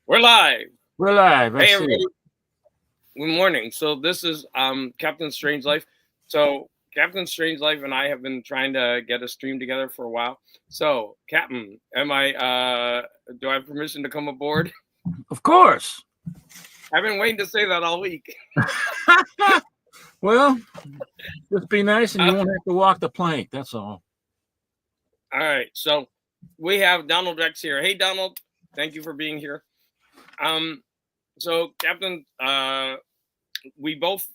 We're live. We're live. I Hey see. everybody. Good morning. So this is Captain Strangelife. So Captain Strangelife and I have been trying to get a stream together for a while. So Captain, do I have permission to come aboard? Of course. I've been waiting to say that all week. Well, just be nice and you won't have to walk the plank. That's all. All right. So we have Donald Rex here. Hey Donald, thank you for being here. So Captain, we both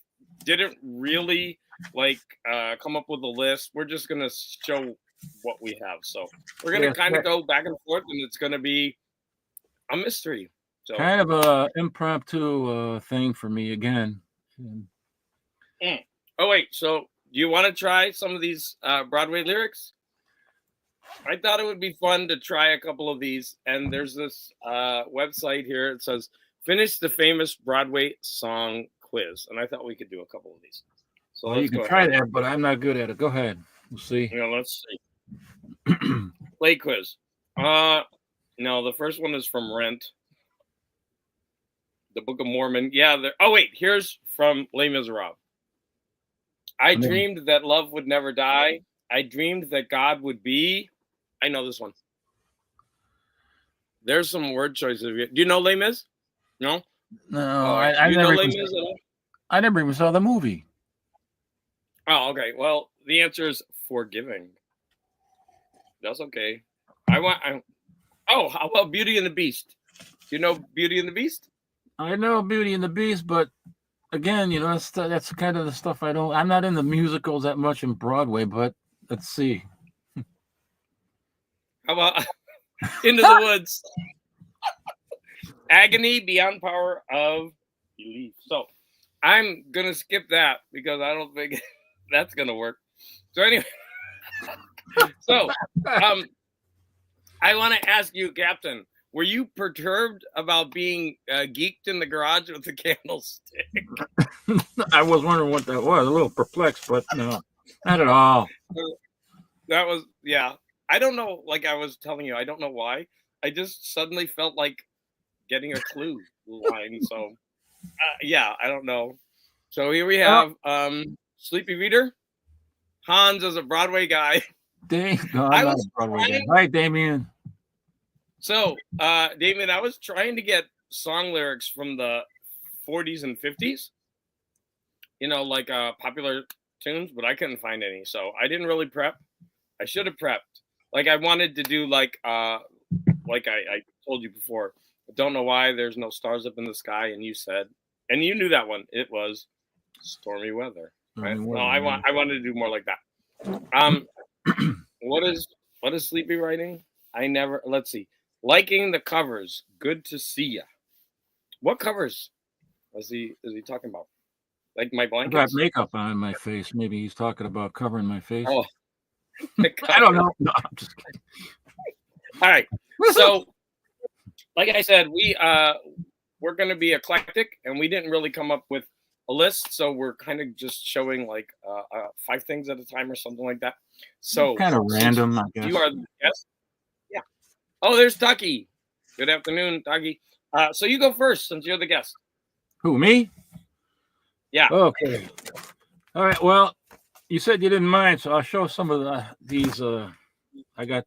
didn't really come up with a list. We're just gonna show what we have. So we're gonna kind of go back and forth, and it's gonna be a mystery. So kind of a impromptu thing for me again. Oh wait, so do you want to try some of these Broadway lyrics? I thought it would be fun to try a couple of these, and there's this website here. It says finish the famous Broadway song quiz, and I thought we could do a couple of these. So well, you can try that, but I'm not good at it. Go ahead. We'll see. Let's see. Play quiz. No, the first one is from Rent. The Book of Mormon. Yeah. Oh wait, here's from Les Miserables. I dreamed that love would never die. I dreamed that God would be. I know this one. There's some word choices. Do you know Les Mis? No. No, I never even saw the movie. Oh, okay. Well, the answer is forgiving. That's okay. How about Beauty and the Beast? Do you know Beauty and the Beast? I know Beauty and the Beast, but again, that's kind of the stuff I'm not in the musicals that much in Broadway, but let's see. How about Into the Woods? Agony beyond power of belief. So I'm going to skip that because I don't think that's going to work. So anyway, I want to ask you, Captain, were you perturbed about being geeked in the garage with the candlestick? I was wondering what that was. A little perplexed, but no, not at all. That was, yeah. I don't know. Like I was telling you, I don't know why. I just suddenly felt like getting a clue line. So, yeah, I don't know. So here we have Sleepy Reader. Hans is a Broadway guy. I'm not a Broadway guy. Hi, Damien. So, Damien, I was trying to get song lyrics from the 40s and 50s, like popular tunes, but I couldn't find any. So I didn't really prep. I should have prepped. Like I wanted to do like I told you before. I don't know why there's no stars up in the sky, and you said, and you knew that one. It was stormy weather. Right? No, I wanted to do more like that. What is Sleepy writing? Let's see. Liking the covers. Good to see ya. What covers is he talking about? Like my blankets? I got makeup on my face. Maybe he's talking about covering my face. Oh. I don't know. No, I'm just kidding. All right. So, like I said, we're going to be eclectic, and we didn't really come up with a list, so we're kind of just showing like 5 things at a time or something like that. So kind of random, I guess. You are the guest. Yeah. Oh, there's Taki. Good afternoon, Taki. So you go first since you're the guest. Who, me? Yeah. Okay. All right. Well, you said you didn't mind, so I'll show some of these. I got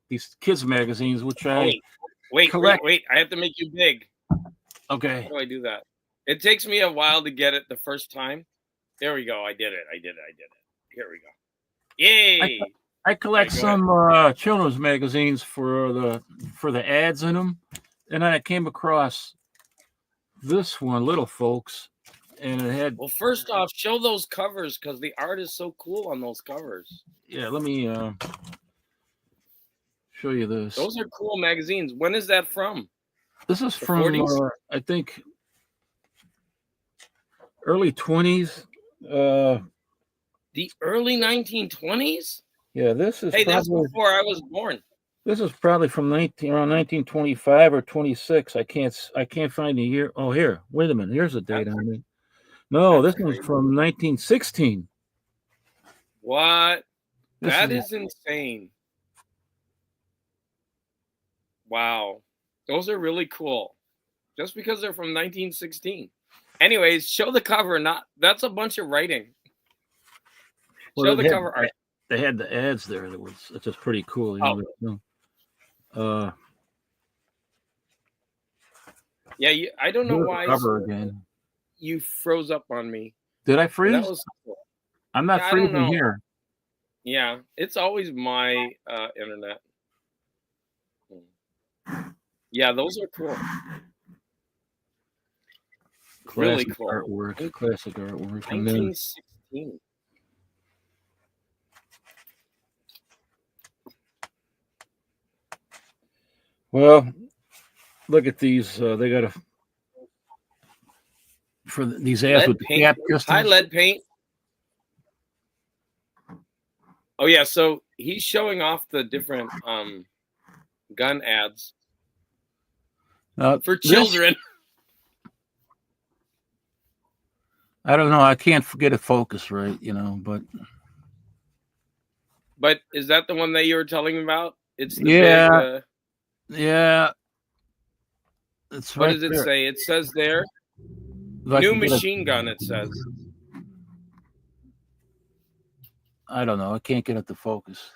these kids magazines, which wait, I have to make you big. Okay. How do I do that? It takes me a while to get it the first time. There we go. I did it. Here we go. Yay! I collect some children's magazines for the ads in them, and I came across this one, Little Folks, and it had. Well, first off, show those covers because the art is so cool on those covers. Yeah, let me show you this. Those are cool magazines. When is that from? This is from I think early 20s. The early 1920s? Yeah, this is. Hey, that's before I was born. This is probably from around 1925 or 26. I can't find the year. Oh, here. Wait a minute. Here's the date on it. No, this one's from 1916. What? That is insane. Wow. Those are really cool. just because they're from 1916. Anyways, show the cover. That's a bunch of writing. Well, Show the cover art. They had the ads there. It's just pretty cool. You know? Yeah, I don't know why cover again. You froze up on me. Did I freeze? That was cool. I'm not freezing here. Yeah, it's always my internet. Yeah, those are cool. Really cool. Artwork, classic artwork. 1916. Well, look at these. They got these ads with the cap distance. High lead paint. Oh yeah, so he's showing off the different gun ads for children. I don't know. I can't get it focused right, you know, but is that the one that you were telling me about? It's the yeah. Yeah. It's what does it say? It says there. New machine gun, it says. I don't know. I can't get it to focus.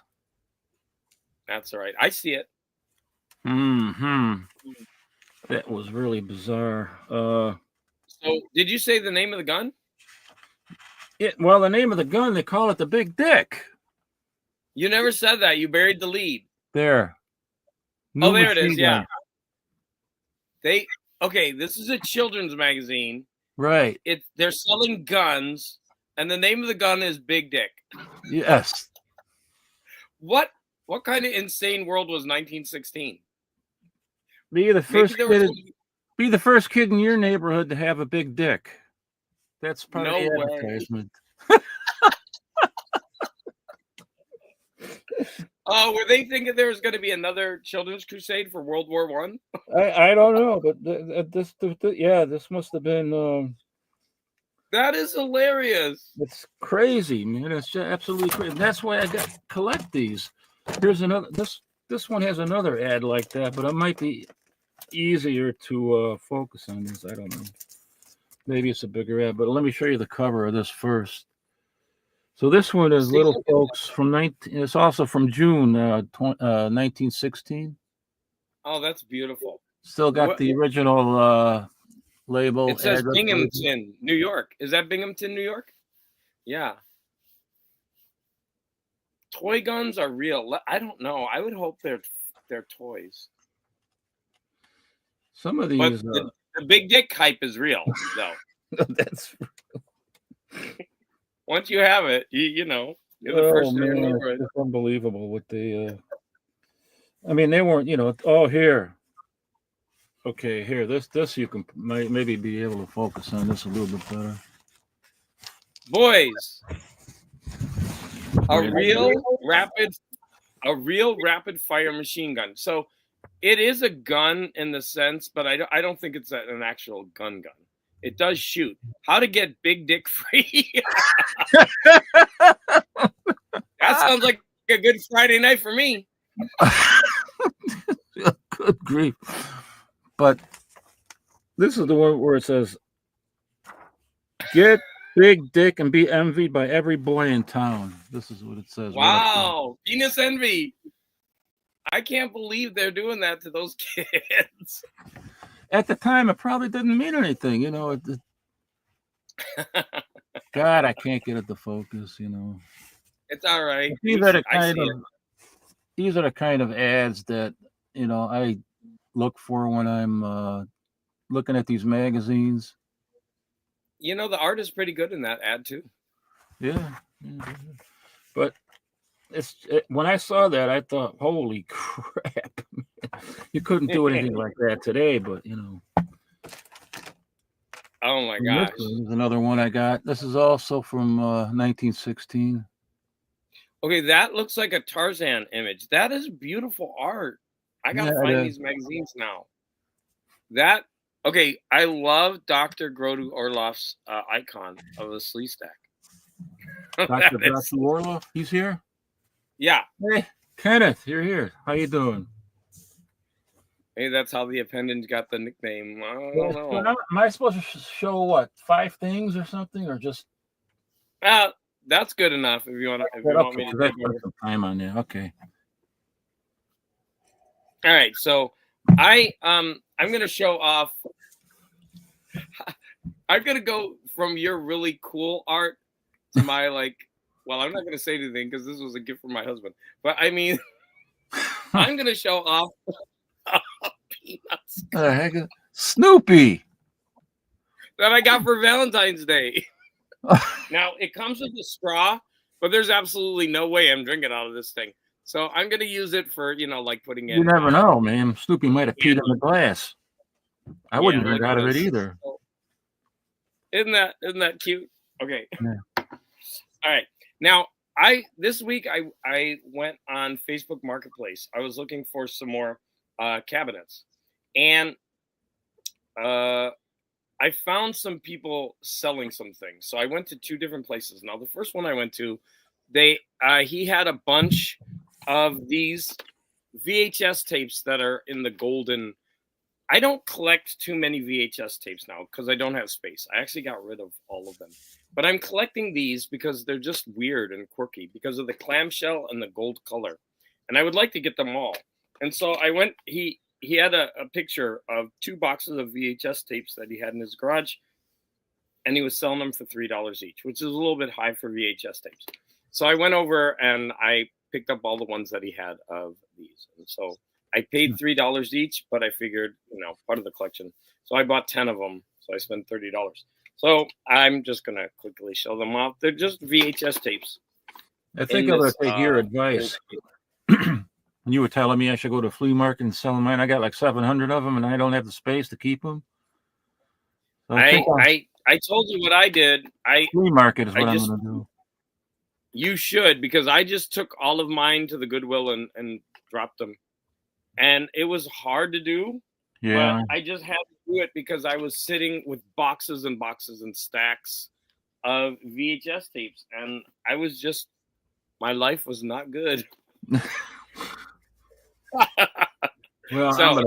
That's all right. I see it. That was really bizarre. So did you say the name of the gun? Well, the name of the gun, they call it the Big Dick. You never said that. You buried the lead. There. Oh, there it is. Yeah. Okay, this is a children's magazine. Right. They're selling guns, and the name of the gun is Big Dick. Yes. What kind of insane world was 1916? Be the first kid in your neighborhood to have a big dick. That's part of the advertisement. Oh, were they thinking there was going to be another children's crusade for World War I? I don't know, but this must have been. That is hilarious. It's crazy, man. It's just absolutely crazy. That's why I collect these. Here's another. This one has another ad like that, but it might be easier to focus on this. I don't know. Maybe it's a bigger ad, but let me show you the cover of this first. So this one is Little Folks from It's also from June 1916. Oh, that's beautiful. Still got the original label. It says Binghamton, New York. Is that Binghamton, New York? Yeah. Toy guns are real. I don't know. I would hope they're toys. Some of these. But the big dick hype is real, though. That's real. Once you have it, you know. You're the first to remember it. It's unbelievable what they. I mean, they weren't. You know. Oh, here. Okay, here. This you can maybe be able to focus on this a little bit better. Boys, a real rapid fire machine gun. So it is a gun in the sense, but I don't think it's an actual gun. It does shoot. How to get big dick free? That sounds like a good Friday night for me. Good grief. But this is the one where it says, get big dick and be envied by every boy in town. This is what it says. Wow. Penis envy. I can't believe they're doing that to those kids. At the time, it probably didn't mean anything, you know. God, I can't get it to focus, you know. It's all right. These are the kind of ads that, you know, I look for when I'm looking at these magazines. You know, the art is pretty good in that ad too. Yeah. But when I saw that, I thought, holy crap. You couldn't do anything like that today, but, you know. Oh, my gosh. This is another one I got. This is also from 1916. Okay, that looks like a Tarzan image. That is beautiful art. I got to find these magazines now. Okay, I love Dr. Grodu Orloff's icon of the sleeve stack. Dr. Orloff, he's here? Yeah. Hey, Kenneth, you're here. How you doing? Maybe that's how the appendage got the nickname. I don't So know. now, am I supposed to show what 5 things or something, or just That's good enough. If you want me to take over. some time on there? Okay. All right. So I'm gonna show off. I'm gonna go from your really cool art to my well, I'm not gonna say anything because this was a gift from my husband. But I mean, I'm gonna show off Peanuts Heck, Snoopy that I got for Valentine's Day. Now it comes with a straw, but there's absolutely no way I'm drinking out of this thing. So I'm gonna use it for like putting in. You never know, man. Snoopy might have peed in the glass. I wouldn't drink out of it either. So, isn't that cute? Okay. Yeah. All right. Now this week I went on Facebook Marketplace. I was looking for some more cabinets, and I found some people selling some things. So I went to 2 different places. Now the first one I went to, he had a bunch of these VHS tapes that are in the golden. I don't collect too many VHS tapes now because I don't have space. I actually got rid of all of them. But I'm collecting these because they're just weird and quirky because of the clamshell and the gold color. And I would like to get them all. And so I went, he had a picture of 2 boxes of VHS tapes that he had in his garage. And he was selling them for $3 each, which is a little bit high for VHS tapes. So I went over and I picked up all the ones that he had of these. And so I paid $3 each, but I figured, part of the collection. So I bought 10 of them. So I spent $30. So I'm just going to quickly show them off. They're just VHS tapes. I think I'm going to take your advice. You were telling me I should go to a flea market and sell mine. I got like 700 of them, and I don't have the space to keep them. So I told you what I did. Flea market is what I'm going to do. You should, because I just took all of mine to the Goodwill and dropped them. And it was hard to do. Yeah. But I just had to do it because I was sitting with boxes and boxes and stacks of VHS tapes. And I was just, my life was not good. Well, so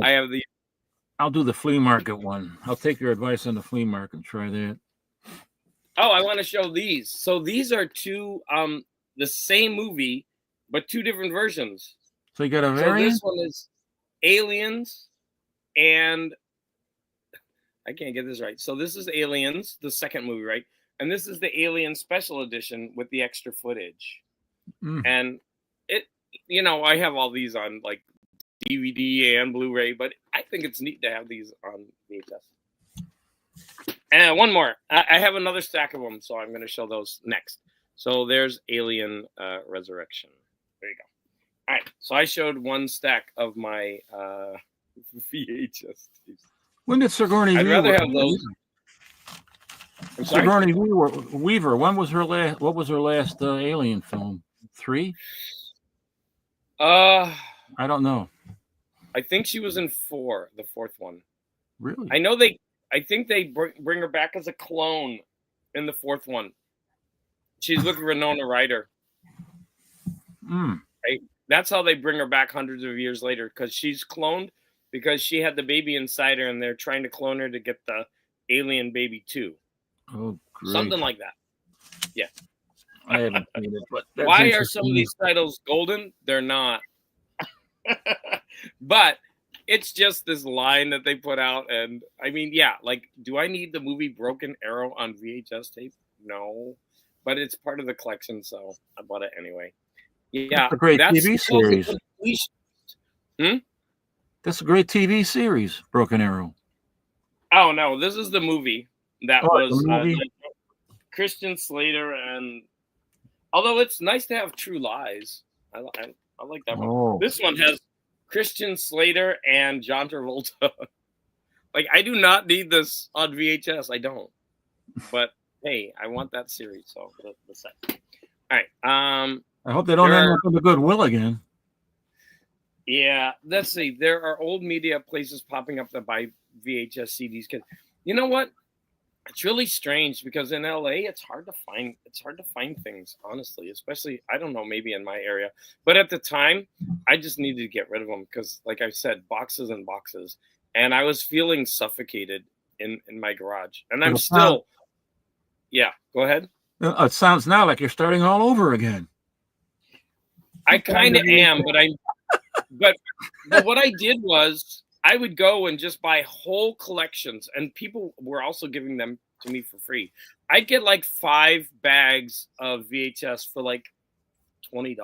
I'll do the flea market one. I'll take your advice on the flea market and try that. Oh, I want to show these. So these are 2, the same movie, but 2 different versions. So you got a variant? So this one is Aliens, and I can't get this right. So this is Aliens, the second movie, right? And this is the Alien Special Edition with the extra footage. And it, I have all these on like DVD and Blu-ray, but I think it's neat to have these on VHS. And one more. I have another stack of them, so I'm going to show those next. So there's Alien Resurrection. There you go. All right. So I showed one stack of my VHS tapes. When did Sigourney I'd rather have those. Sigourney Weaver. When was her last? What was her last Alien film? 3? I don't know. I think she was in 4, the 4th one. Really? I think they bring her back as a clone in the 4th one. She's with Winona Ryder. Right? That's how they bring her back hundreds of years later, because she's cloned because she had the baby inside her, and they're trying to clone her to get the alien baby too. Oh, great. Something like that. Yeah. I haven't seen it, but why are some of these titles golden? They're not. But it's just this line that they put out, and I mean, yeah, like, do I need the movie Broken Arrow on VHS tape? No, but it's part of the collection, so I bought it anyway. Yeah, that's a great TV series. That's a great TV series, Broken Arrow. Oh no, this is the movie that was Christian Slater, and although it's nice to have True Lies, I like that one. This one has Christian Slater and John Travolta. Like, I do not need this on VHS. I don't. But hey, I want that series. So the set. All right. I hope they don't end up with a Goodwill again. Yeah, let's see. There are old media places popping up that buy VHS CDs. You know what? It's really strange because in LA it's hard to find things, honestly, especially I don't know, maybe in my area. But at the time, I just needed to get rid of them because like I said, boxes and boxes. And I was feeling suffocated in my garage. And I'm still yeah, go ahead. It sounds now like you're starting all over again. I kind of am, but what I did was I would go and just buy whole collections, and people were also giving them to me for free. I'd get like 5 bags of VHS for like $20,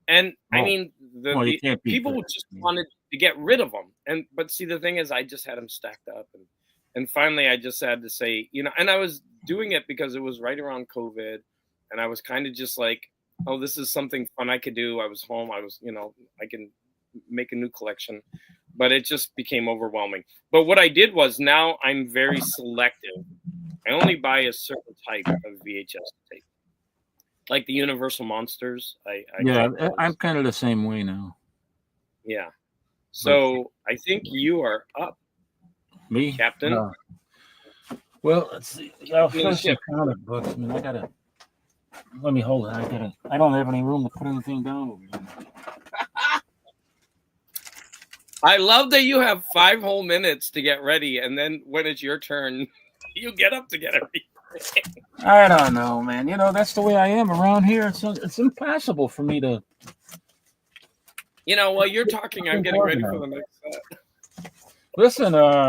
and I mean the people just wanted to get rid of them. But see, the thing is, I just had them stacked up, and finally I just had to say, and I was doing it because it was right around COVID, and I was kind of just like, oh, this is something fun I could do. I was home. I was, I can make a new collection, but it just became overwhelming. But what I did was now I'm very selective. I only buy a certain type of VHS tape, like the Universal Monsters. I'm kind of the same way now. Yeah. So I think you are up. Me, Captain. Well, let's see. I'll finish some comic books. I mean, let me hold it. I don't have any room to put anything down over here. I love that you have 5 whole minutes to get ready, and then when it's your turn, you get up to get everything. I don't know, man. That's the way I am around here. It's impossible for me to. While you're talking, I'm getting ready for the next set. Listen, a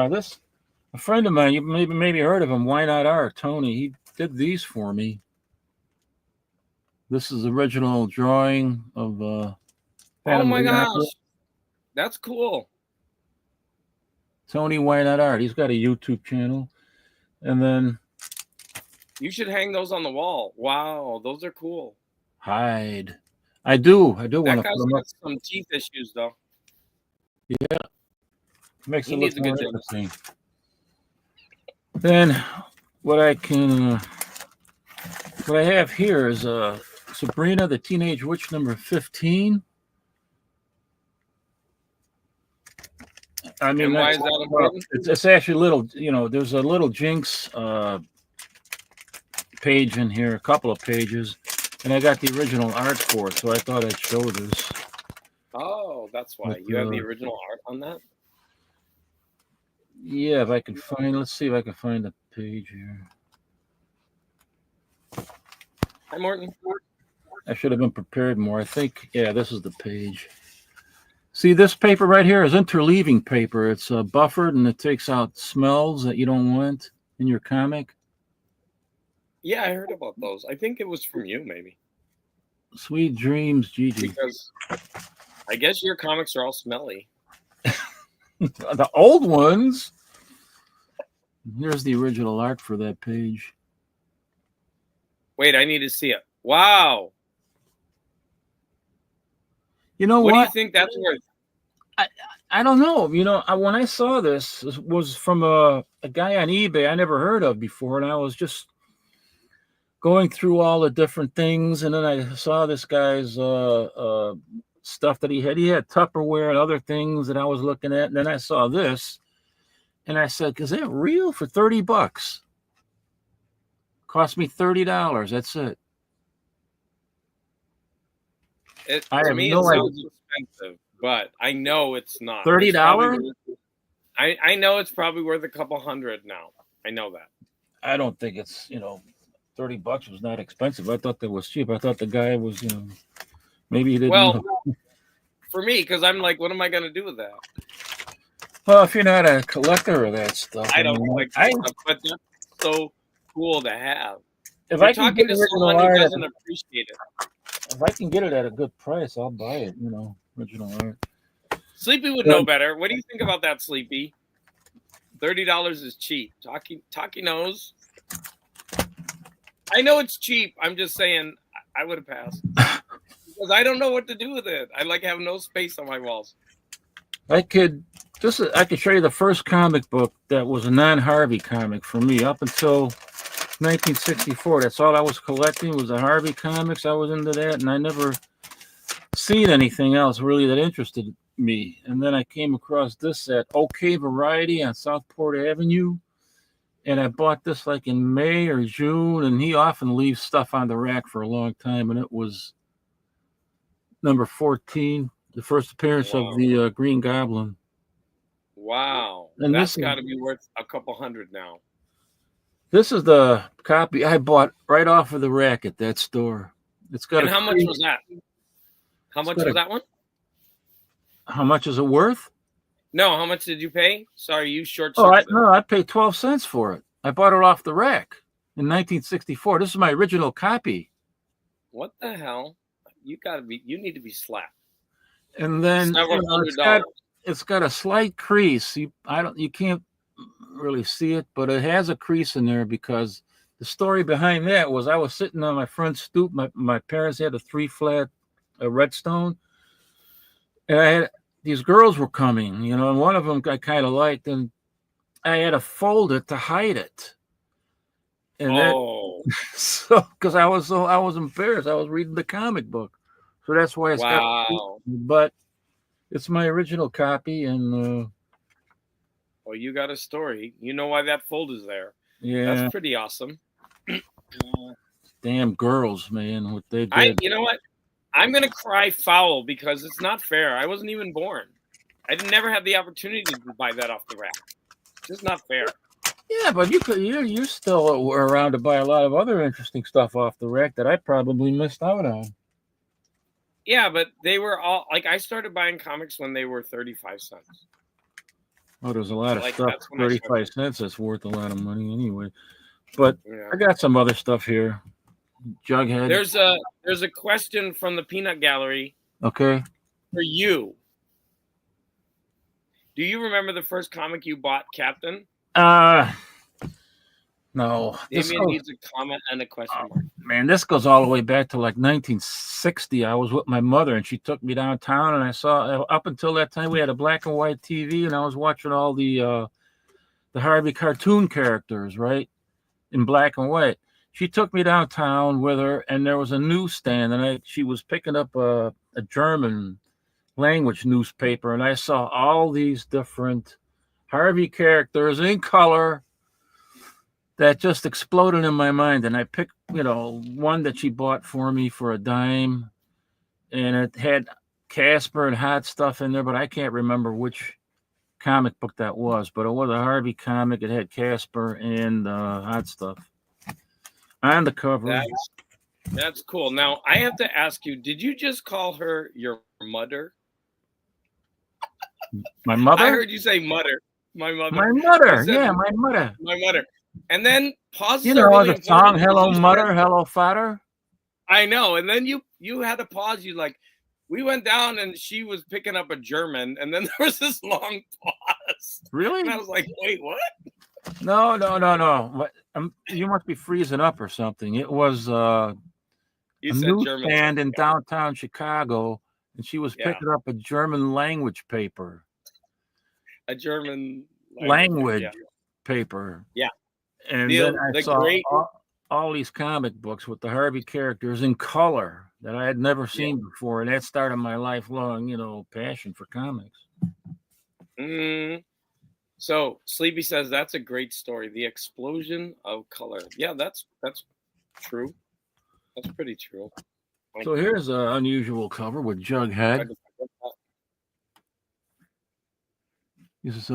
friend of mine, you maybe heard of him, Why Not Art, Tony. He did these for me. This is the original drawing of. Oh my gosh. That's cool. Tony Why Not Art. He's got a YouTube channel. And then you should hang those on the wall. Wow, those are cool. Hide. I do want to put them up. Some teeth issues though. Yeah. Makes it look more interesting. Then what I have here is Sabrina the Teenage Witch number 15. I mean, why is that important? It's actually little, there's a little Jinx page in here, a couple of pages, and I got the original art for it, so I thought I'd show this. Oh, that's why. You have the original art on that? Yeah, if I can find, let's see if I can find the page here. Hi, Morton. I should have been prepared more. I think, this is the page. See, this paper right here is interleaving paper. It's buffered, and it takes out smells that you don't want in your comic. Yeah, I heard about those. I think it was from you, maybe. Sweet dreams, Gigi. Because I guess your comics are all smelly. The old ones. Here's the original art for that page. Wait, I need to see it. Wow. You know what? What do you think that's worth? I don't know. When I saw this was from a guy on eBay I never heard of before, and I was just going through all the different things, and then I saw this guy's stuff that he had. He had Tupperware and other things that I was looking at, and then I saw this, and I said, "Is that real for $30? Cost me $30. That's it." I have no idea. It sounds expensive, but I know it's not. $30? I know it's probably worth a couple $100 now. I know that. I don't think it's, $30 was not expensive. I thought that was cheap. I thought the guy was, maybe he didn't. Well, for me, because I'm like, what am I going to do with that? Well, if you're not a collector of that stuff, I don't like stuff, but that's so cool to have. If You're talking to someone who doesn't appreciate it. If I can get it at a good price, I'll buy it, original art. Sleepy would know better. What do you think about that, Sleepy? $30 is cheap. Taki knows. I know it's cheap. I'm just saying I would have passed. Because I don't know what to do with it. I have no space on my walls. I could show you the first comic book that was a non-Harvey comic for me up until 1964. That's all I was collecting was the Harvey comics. I was into that, and I never seen anything else really that interested me. And then I came across this at OK Variety on Southport Avenue, and I bought this like in May or June, and he often leaves stuff on the rack for a long time, and it was number 14, the first appearance of Wow. the Green Goblin. Wow. And That's got to be worth a couple hundred now. this is the copy I bought right off of the rack at that store. It's got And how much was that? How much was that one? How much is it worth? No, how much did you pay? Sorry, you short Oh, circuited. I paid 12 cents for it. I bought it off the rack in 1964. This is my original copy. What the hell? You need to be slapped. And then Several $100. It's got a slight crease. You can't really see it, but it has a crease in there because the story behind that was I was sitting on my front stoop. My parents had a 3-flat Redstone, and these girls were coming, and one of them I kind of liked, and I had to fold it to hide it. And so because I was embarrassed, I was reading the comic book, so that's why it's got. But it's my original copy, and well, you got a story. You know why that fold is there? Yeah, that's pretty awesome. Damn girls, man, what they did. You know what? I'm gonna cry foul because it's not fair. I wasn't even born. I never had the opportunity to buy that off the rack. It's just not fair. Yeah, but you still were around to buy a lot of other interesting stuff off the rack that I probably missed out on. Yeah, but they were all like I started buying comics when they were 35 cents. Oh, there's a lot of stuff. 35 cents that's worth a lot of money anyway. But yeah. I got some other stuff here. Jughead. There's a question from the Peanut Gallery. Okay. For you. Do you remember the first comic you bought, Captain? No. Damien needs a comment and a question mark. Man, this goes all the way back to like 1960. I was with my mother, and she took me downtown, and I saw up until that time we had a black and white TV, and I was watching all the Harvey cartoon characters, right, in black and white. She took me downtown with her, and there was a newsstand, and she was picking up a German language newspaper, and I saw all these different Harvey characters in color that just exploded in my mind. And I picked, one that she bought for me for a dime, and it had Casper and Hot Stuff in there, but I can't remember which comic book that was, but it was a Harvey comic. It had Casper and Hot Stuff on the cover. That's cool. Now, I have to ask you, did you just call her your mother? My mother? I heard you say mother. My mother. My mother. Yeah, my mother. My mother. And then pause. The song "Hello Mother, Hello Father." I know. And then you had to pause. You we went down and she was picking up a German, and then there was this long pause. Really? And I was like, wait, what? No. You must be freezing up or something. It was a newsstand in downtown Chicago, and she was picking up a German language paper. A German language paper. Yeah. And then I saw all these comic books with the Harvey characters in color that I had never seen before, and that started my lifelong, passion for comics. So Sleepy says that's a great story. The explosion of color. Yeah, that's true. That's pretty true. So here's an unusual cover with Jughead. He's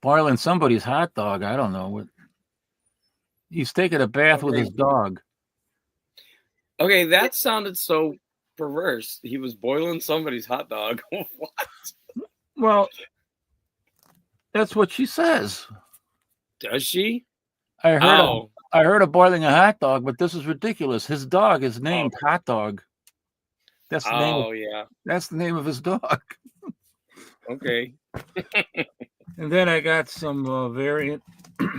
boiling somebody's hot dog. I don't know what. He's taking a bath with his dog. Okay, that sounded so perverse. He was boiling somebody's hot dog. What? Well, that's what she says. Does she? I heard of boiling a hot dog, but this is ridiculous. His dog is named Hot Dog. That's the name. That's the name of his dog. Okay. And then I got some variant.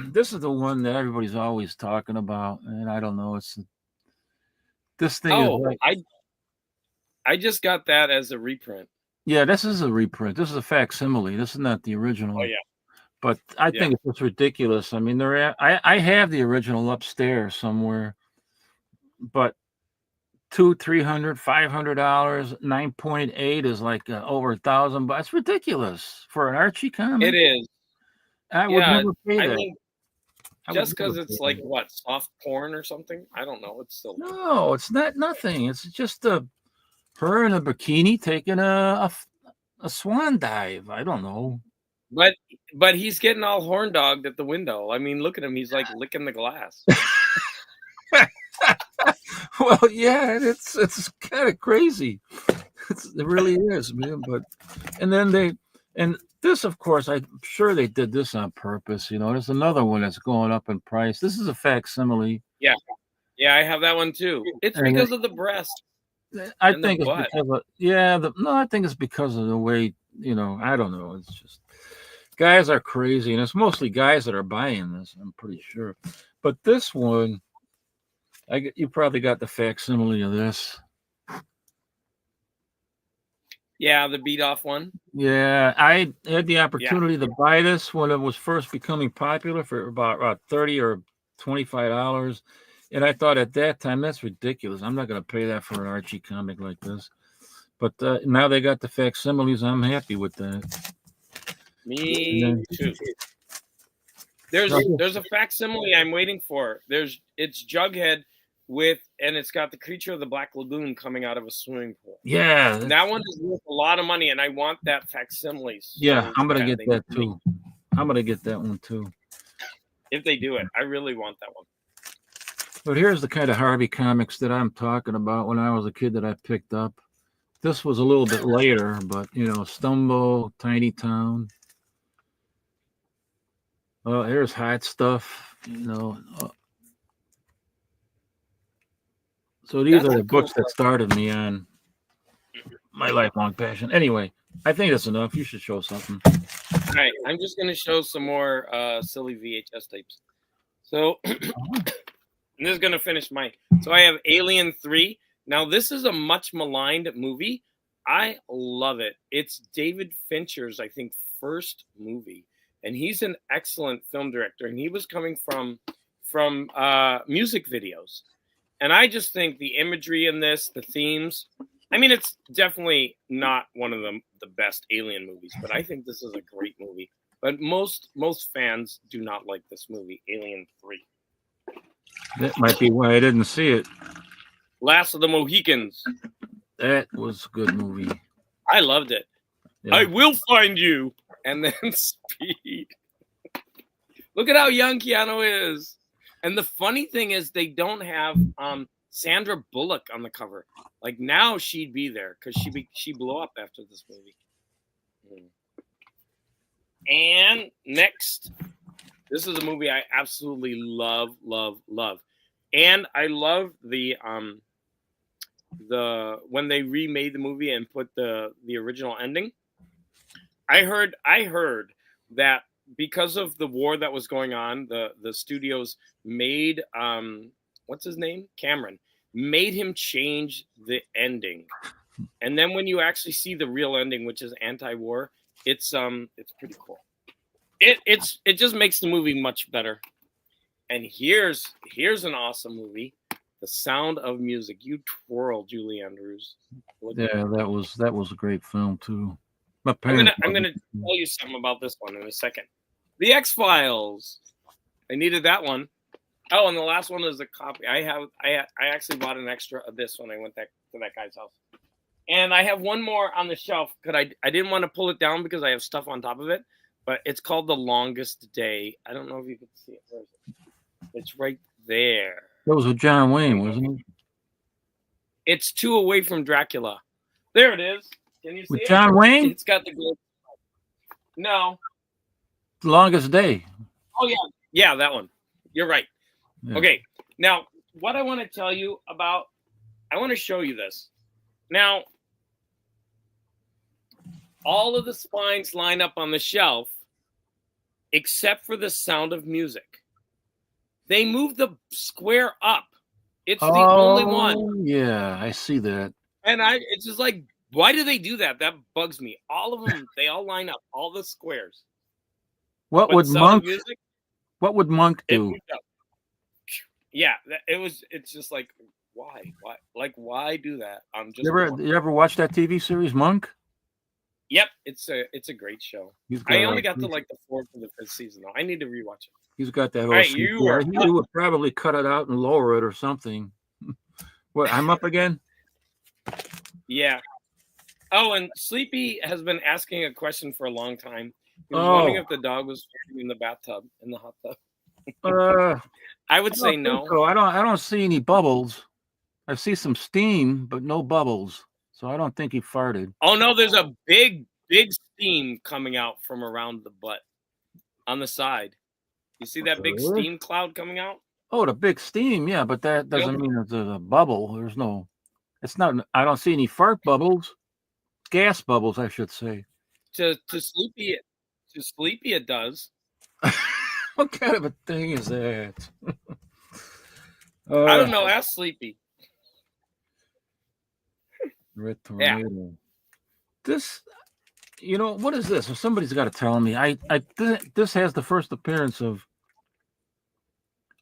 This is the one that everybody's always talking about, and I don't know. This thing is like, I just got that as a reprint. Yeah, this is a reprint. This is a facsimile. This is not the original. Oh yeah. But I think it's just ridiculous. I mean, I have the original upstairs somewhere, but $200, $300, $500, 9.8 is like over $1,000. But it's ridiculous for an Archie comic. It is. I would never pay that. Just because it's like what, soft porn or something? I don't know. It's still no, it's not nothing. It's just her in a bikini taking a swan dive. I don't know. but he's getting all horn dogged at the window. I mean, look at him. He's like licking the glass. Well, yeah, it's kind of crazy. It really is, man. But and then this, of course, I'm sure they did this on purpose. You know, there's another one that's going up in price. This is a facsimile. Yeah, I have that one too. It's because of the breast. I think it's because of I think it's because of the way, you know, I don't know. It's just guys are crazy, and it's mostly guys that are buying this, I'm pretty sure. But this one, you probably got the facsimile of this. Yeah, the beat off one. Yeah, I had the opportunity to buy this when it was first becoming popular for about $30 or $25. And I thought at that time, that's ridiculous. I'm not going to pay that for an Archie comic like this. But now they got the facsimiles. I'm happy with that. Me too. There's a facsimile I'm waiting for. It's Jughead and it's got the creature of the Black Lagoon coming out of a swimming pool. Yeah, that one is worth a lot of money, and I want that facsimile. So yeah, I'm gonna get that too. I'm gonna get that one too. If they do it, I really want that one. But here's the kind of Harvey comics that I'm talking about when I was a kid that I picked up. This was a little bit later, but you know, Stumbo, Tiny Town. Oh, here's Hot Stuff. You know. So these are the books that started me on my lifelong passion. Anyway, I think that's enough. You should show something. All right, I'm just going to show some more silly VHS tapes. So this is going to finish my. So I have Alien 3. Now, this is a much maligned movie. I love it. It's David Fincher's, I think, first movie. And he's an excellent film director. And he was coming from music videos. And I just think the imagery in this, the themes, I mean, it's definitely not one of the best Alien movies, but I think this is a great movie. But most fans do not like this movie, Alien 3. That might be why I didn't see it. Last of the Mohicans. That was a good movie. I loved it. Yeah. I will find you. And then Speed. Look at how young Keanu is. And the funny thing is they don't have Sandra Bullock on the cover. Like now she'd be there because she blew up after this movie. And next, this is a movie I absolutely love. And I love the when they remade the movie and put the original ending. I heard that because of the war that was going on, the studios made what's his name? Cameron made him change the ending. And then when you actually see the real ending, which is anti-war, it's pretty cool. It just makes the movie much better. And here's an awesome movie, The Sound of Music. You twirl, Julie Andrews. Yeah, that was a great film too. I'm gonna tell you something about this one in a second. The X-Files. I needed that one. Oh, and the last one is a copy. I actually bought an extra of this when I went to that guy's house. And I have one more on the shelf because I didn't want to pull it down because I have stuff on top of it. But it's called The Longest Day. I don't know if you can see it. Where is it? It's right there. That was with John Wayne, wasn't it? It's Two Away from Dracula. There it is. Can you see with it? John Wayne? It's got the gold. No. The Longest Day. Oh, yeah. Yeah, that one. You're right. Yeah. Okay. Now, what I want to tell you about, I want to show you this. Now, all of the spines line up on the shelf except for The Sound of Music. They move the square up. It's the only one. Yeah, I see that. And it's just like, why do they do that? That bugs me. All of them, they all line up, all the squares. What would Monk do? Yeah, it's just like, why? Why do that? You ever watch that TV series, Monk? Yep, it's a great show. He's I got only got to like the 4th or the 5th season though. I need to rewatch it. He's got that All whole right, you are CPR. He would probably cut it out and lower it or something. What? I'm up again? Yeah. Oh, and Sleepy has been asking a question for a long time. He was wondering if the dog was in the bathtub, in the hot tub. I would say no. So. I don't see any bubbles. I see some steam, but no bubbles. So I don't think he farted. Oh no, there's a big steam coming out from around the butt on the side. You see that big steam cloud coming out? Oh, the big steam, yeah, but that doesn't mean there's a bubble. There's no. It's not. I don't see any fart bubbles. Gas bubbles, I should say. To Sleepy it does. What kind of a thing is that? I don't know. Ask Sleepy. Red tornado. This, what is this? Somebody's got to tell me. This has the first appearance of.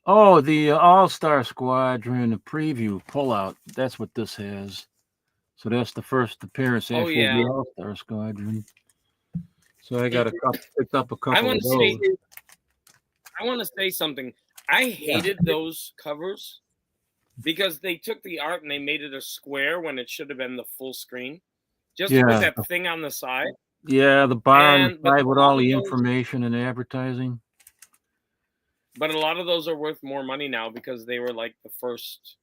Oh, the All-Star Squadron preview pullout. That's what this has. So that's the first appearance after the All-Star Squadron. So I got picked up a couple of those. I want to say something. I hated those covers because they took the art and they made it a square when it should have been the full screen. Just with that thing on the side. Yeah, the bar on the side with all the information and advertising. But a lot of those are worth more money now because they were like the first.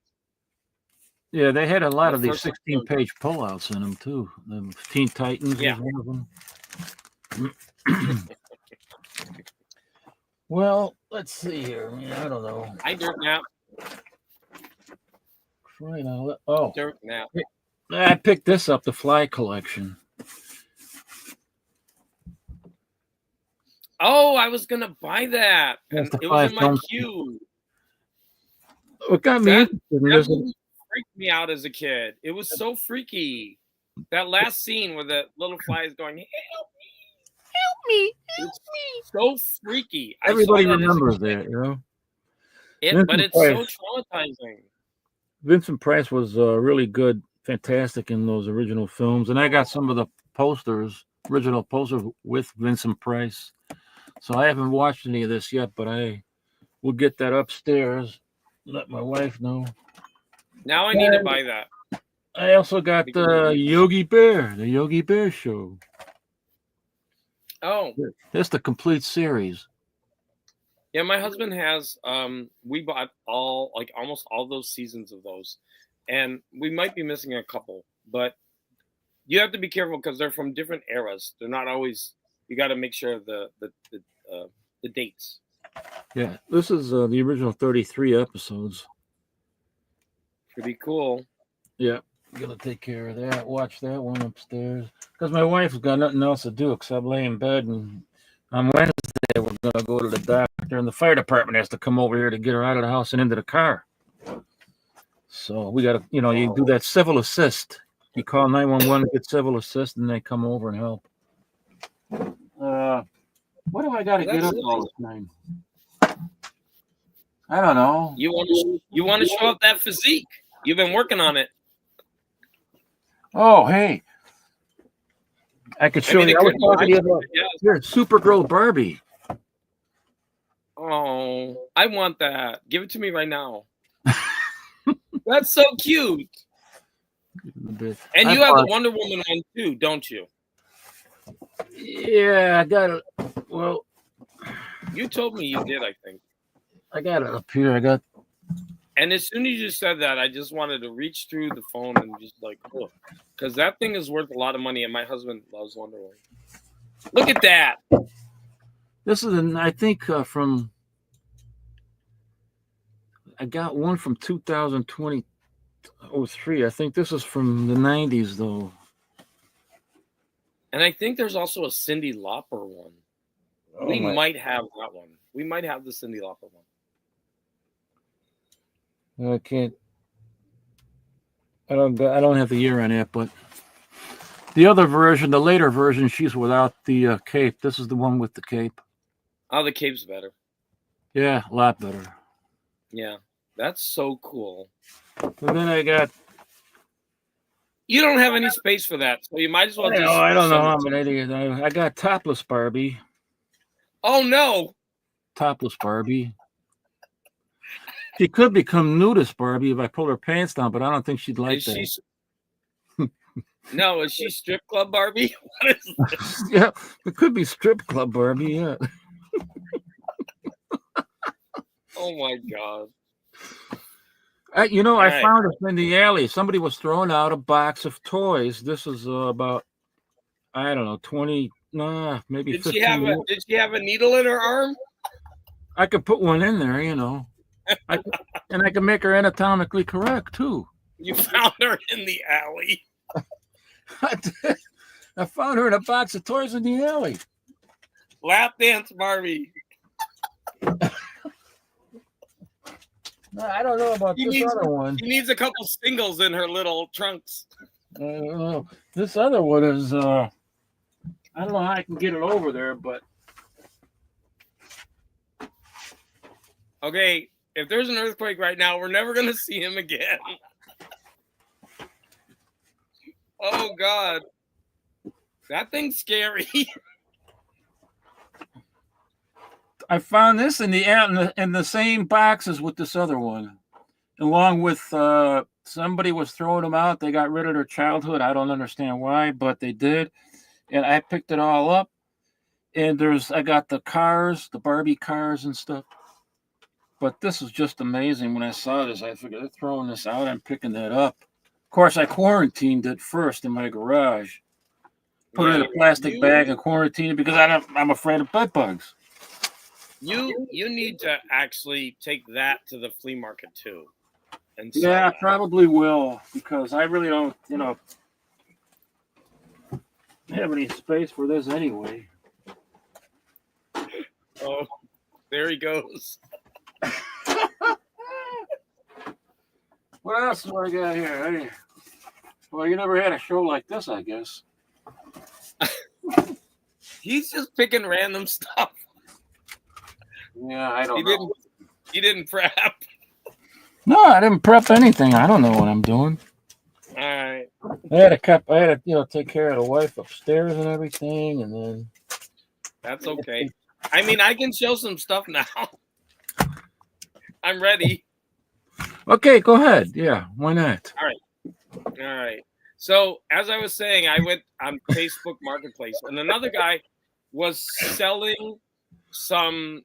Yeah, they had a lot of these 16-page pullouts in them too. The Teen Titans was one of them. Well, let's see here. I don't know. Hi, Dirt Nap. Oh, Dirt Nap. I picked this up, the Fly collection. Oh, I was gonna buy that. And it was in my queue. What got me interested in this? Freaked me out as a kid. It was so freaky. That last scene where the little fly is going, "Help me, help me!" So freaky. Everybody remembers that, But it's so traumatizing. Vincent Price was really good, fantastic in those original films, and I got some of the original posters with Vincent Price. So I haven't watched any of this yet, but I will get that upstairs. Let my wife know. Now I need to buy that. I also got the Yogi Bear show. Oh, that's the complete series. Yeah, my husband has. We bought almost all those seasons of those, and we might be missing a couple. But you have to be careful because they're from different eras. They're not always. You got to make sure the dates. Yeah, this is the original 33 episodes. Pretty cool. Yeah, gonna take care of that. Watch that one upstairs because my wife's got nothing else to do except lay in bed. And on Wednesday we're gonna go to the doctor, and the fire department has to come over here to get her out of the house and into the car. So we gotta, you do that civil assist. You call 911 to get civil assist, and they come over and help. What do I got to get up all the time? I don't know. You want to show up that physique? You've been working on it. Oh, hey. I could show you. I was talking to you about here, Supergirl Barbie. Oh, I want that. Give it to me right now. That's so cute. And you have the Wonder Woman one too, don't you? Yeah, I got it. Well, you told me you did, I think. I got it up here. And as soon as you said that, I just wanted to reach through the phone and just look, because that thing is worth a lot of money, and my husband loves Wonder Woman. Look at that. This is, I think, from. I got one from 2003. I think this is from the 90s, though. And I think there's also a Cyndi Lauper one. We might have that one. We might have the Cyndi Lauper one. I can't. I don't have the year on it, but the other version, the later version, she's without the cape. This is the one with the cape. Oh, the cape's better. Yeah, a lot better. Yeah, that's so cool. And then I got You don't have any space for that, so you might as well just. I don't know. send it I'm to an me. idiot. I got topless Barbie. Oh no! Topless Barbie. She could become nudist Barbie if I pull her pants down, but I don't think she'd like Is that. she? No, is she strip club Barbie? What is this? Yeah, it could be strip club Barbie. Yeah. Oh my god! I All right. found it in the alley. Somebody was throwing out a box of toys. This is about, I don't know, 20, nah, maybe Did she 15 have a years. Did she have a needle in her arm? I could put one in there, I could, and I can make her anatomically correct too. You found her in the alley. I did. I found her in a box of toys in the alley. Lap dance Barbie. No, I don't know about this other one. She needs a couple singles in her little trunks. This other one is I don't know how I can get it over there, but Okay, if there's an earthquake right now, we're never gonna see him again. Oh god, that thing's scary. I found this in the same boxes with this other one, along with somebody was throwing them out. They got rid of their childhood. I don't understand why, but they did, and I picked it all up. And I got the cars, the Barbie cars and stuff. But this is just amazing. When I saw this, I figured they're throwing this out. I'm picking that up. Of course, I quarantined it first in my garage. Put it in a plastic bag and quarantined it because I'm afraid of bed bugs. You need to actually take that to the flea market too. And yeah, I probably will because I really don't, have any space for this anyway. Oh, there he goes. What else do I got here? Well, you never had a show like this, I guess. He's just picking random stuff. Yeah, I don't know. He didn't prep. No, I didn't prep anything. I don't know what I'm doing. All right. I had to take care of the wife upstairs and everything, and then. That's okay. I mean, I can show some stuff now. I'm ready. Okay, go ahead. Yeah, why not? All right. So, as I was saying, I went on Facebook Marketplace, and another guy was selling some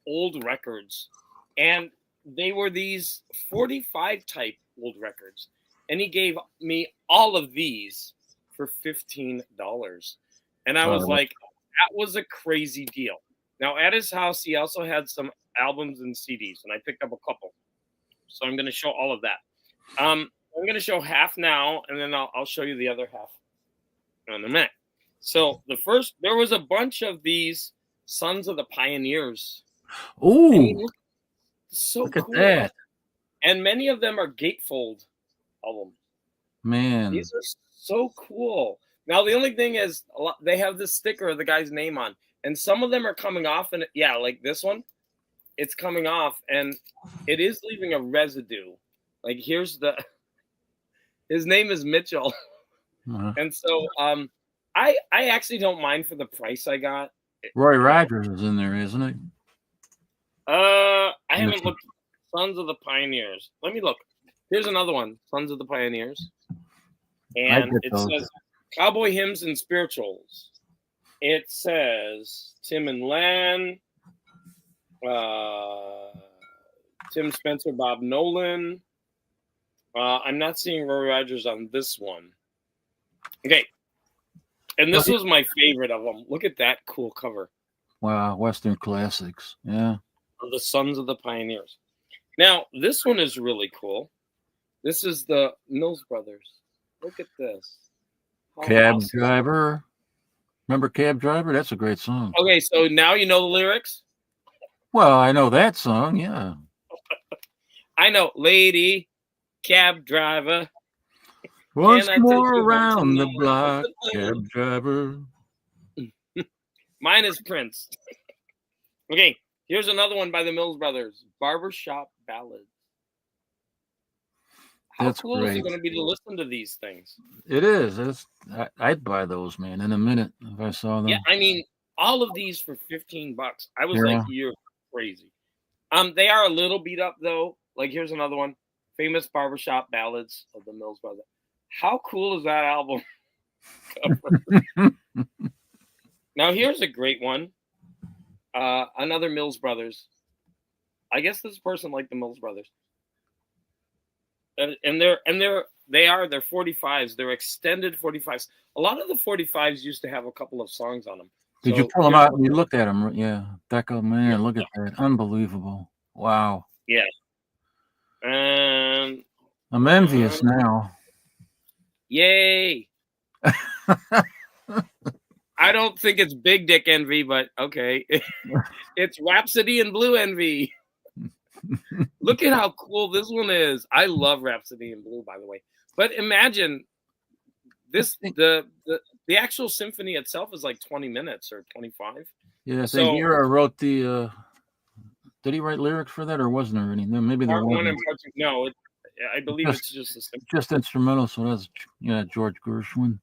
old records, and they were these 45 type old records, and he gave me all of these for $15, and I was like, that was a crazy deal. Now, at his house, he also had some albums and CDs, and I picked up a couple. So I'm going to show all of that. I'm going to show half now, and then I'll show you the other half in a minute. So there was a bunch of these Sons of the Pioneers. Oh, so look cool. At that. And many of them are gatefold albums. Man. These are so cool. Now, the only thing is they have this sticker of the guy's name on, and some of them are coming off, and yeah, like this one, it's coming off, and it is leaving a residue. Like his name is Mitchell. And so I actually don't mind for the price I got. Roy Rogers is in there, isn't it? I haven't looked. Sons of the Pioneers. Let me look. Here's another one. Sons of the Pioneers. And it says Cowboy Hymns and Spirituals. It says Tim and Lan, Tim Spencer, Bob Nolan. I'm not seeing Roy Rogers on this one. Okay. And this was my favorite of them. Look at that cool cover. Wow, Western Classics. Yeah. The Sons of the Pioneers. Now, this one is really cool. This is the Mills Brothers. Look at this. Cab Driver. Remember Cab Driver? That's a great song. Okay, so now you know the lyrics? Well, I know that song, yeah. I know. Lady, cab driver. Once more around the block, cab driver. Mine is Prince. Okay, here's another one by the Mills Brothers. Barbershop Ballads. How cool is it going to be to listen to these things? It is. I'd buy those, man, in a minute if I saw them. Yeah, I mean, all of these for $15. I was Yeah. like, you're crazy. They are a little beat up though. Like, here's another one: Famous Barbershop Ballads of the Mills Brothers. How cool is that album? Now, here's a great one. Another Mills Brothers. I guess this person liked the Mills Brothers. And they're 45s. They're extended 45s. A lot of the 45s used to have a couple of songs on them. Did you pull them out and you looked at them? Yeah. Becca, man, yeah. Look at that. Unbelievable. Wow. Yeah. And I'm envious now. Yay. I don't think it's big dick envy, but okay. It's Rhapsody in Blue envy. Look at how cool this one is. I love Rhapsody in Blue, by the way. But imagine this: the actual symphony itself is like 20 minutes or 25. Yeah, so Yura wrote the. Did he write lyrics for that, or wasn't there any? Maybe there wasn't. No, I believe it's just a symphony. Just instrumental. So that's George Gershwin.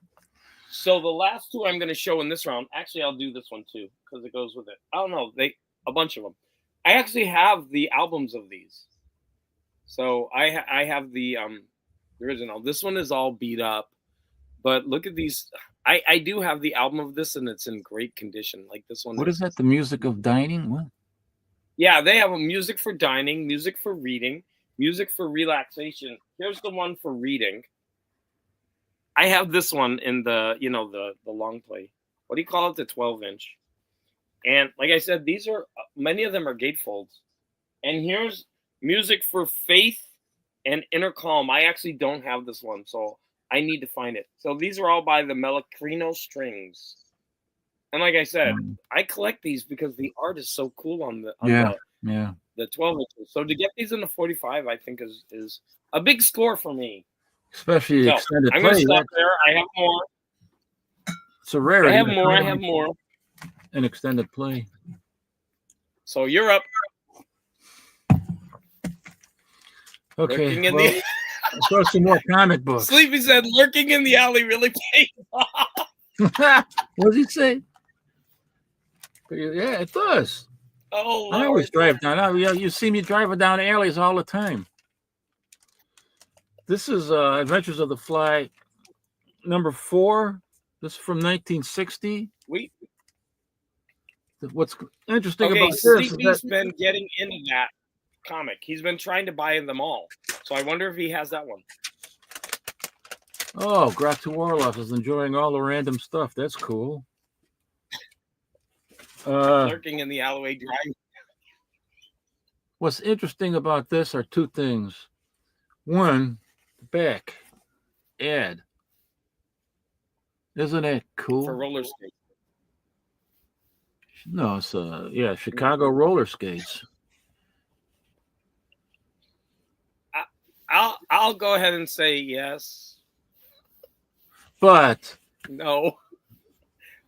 So the last two I'm going to show in this round. Actually, I'll do this one too because it goes with it. I don't know. A bunch of them. I actually have the albums of these. So I have the original. This one is all beat up, but look at these. I do have the album of this, and it's in great condition. Like this one. What is that? The Music of Dining? What? Yeah, they have a music for dining, music for reading, music for relaxation. Here's the one for reading. I have this one in the the long play. What do you call it? The 12-inch. And like I said, these are many of them are gatefolds. And here's music for faith and inner calm. I actually don't have this one, so I need to find it. So these are all by the Melacrino Strings. And like I said, I collect these because the art is so cool on the 12 inches. So to get these in the 45, I think is a big score for me. Especially so extended I'm play. I'm going to stop there. I have more. It's a rarity. I have more. An extended play. So you're up. Okay. I saw some more comic books. Sleepy said, "Lurking in the alley really pays off." What did he say? Yeah, it does. Oh, I always drive down. You see me driving down alleys all the time. This is Adventures of the Fly, number 4. This is from 1960. What's interesting about this is that he's been getting into that comic. He's been trying to buy them all. So I wonder if he has that one. Oh, Gratu Orloff is enjoying all the random stuff. That's cool. Lurking in the alleyway driving. What's interesting about this are two things. One, the back ad. Isn't it cool? For roller skates. No, it's Chicago roller skates. I'll go ahead and say yes. But no.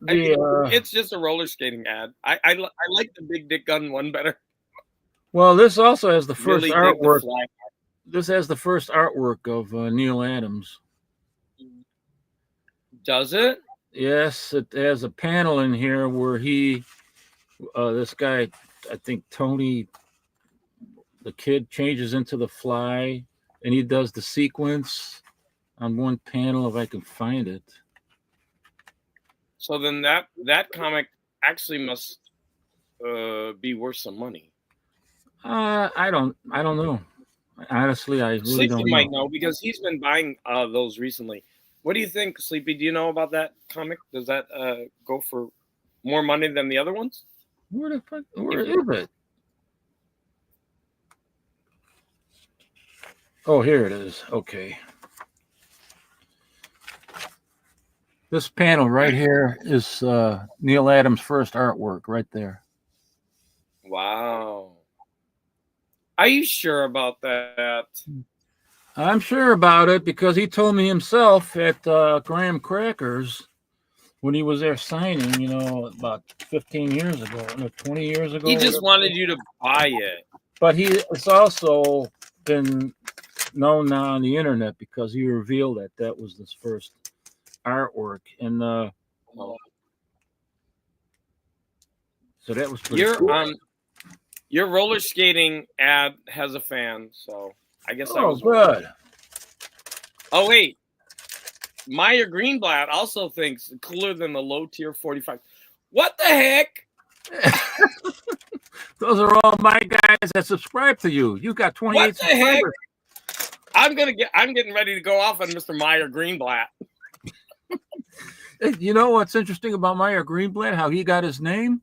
It's just a roller skating ad. I like the Big Dick Gun one better. Well, this also has the first really artwork. This has the first artwork of Neil Adams. Does it? Yes, it has a panel in here where this guy, I think Tony, the kid, changes into the Fly, and he does the sequence on one panel, if I can find it. So then that comic actually must be worth some money. I don't know. Honestly, I really Sleepy don't know. might know because he's been buying those recently. What do you think, Sleepy? Do you know about that comic? Does that go for more money than the other ones? Where is it? Oh, here it is. Okay. This panel right here is Neil Adams' first artwork right there. Wow. Are you sure about that? I'm sure about it because he told me himself at Graham Crackers when he was there signing, about 15 years ago, 20 years ago. He just wanted you to buy it. But it's also been known now on the internet because he revealed that was his first artwork, and Oh. so that was pretty cool. Your roller skating ad has a fan, so I guess I Oh, was good. Oh wait, Meyer Greenblatt also thinks cooler than the low tier 45. What the heck? Those are all my guys that subscribe to you. You got 28 What the heck? subscribers. I'm getting ready to go off on Mr. Meyer Greenblatt. You know what's interesting about Meyer Greenblatt? How he got his name?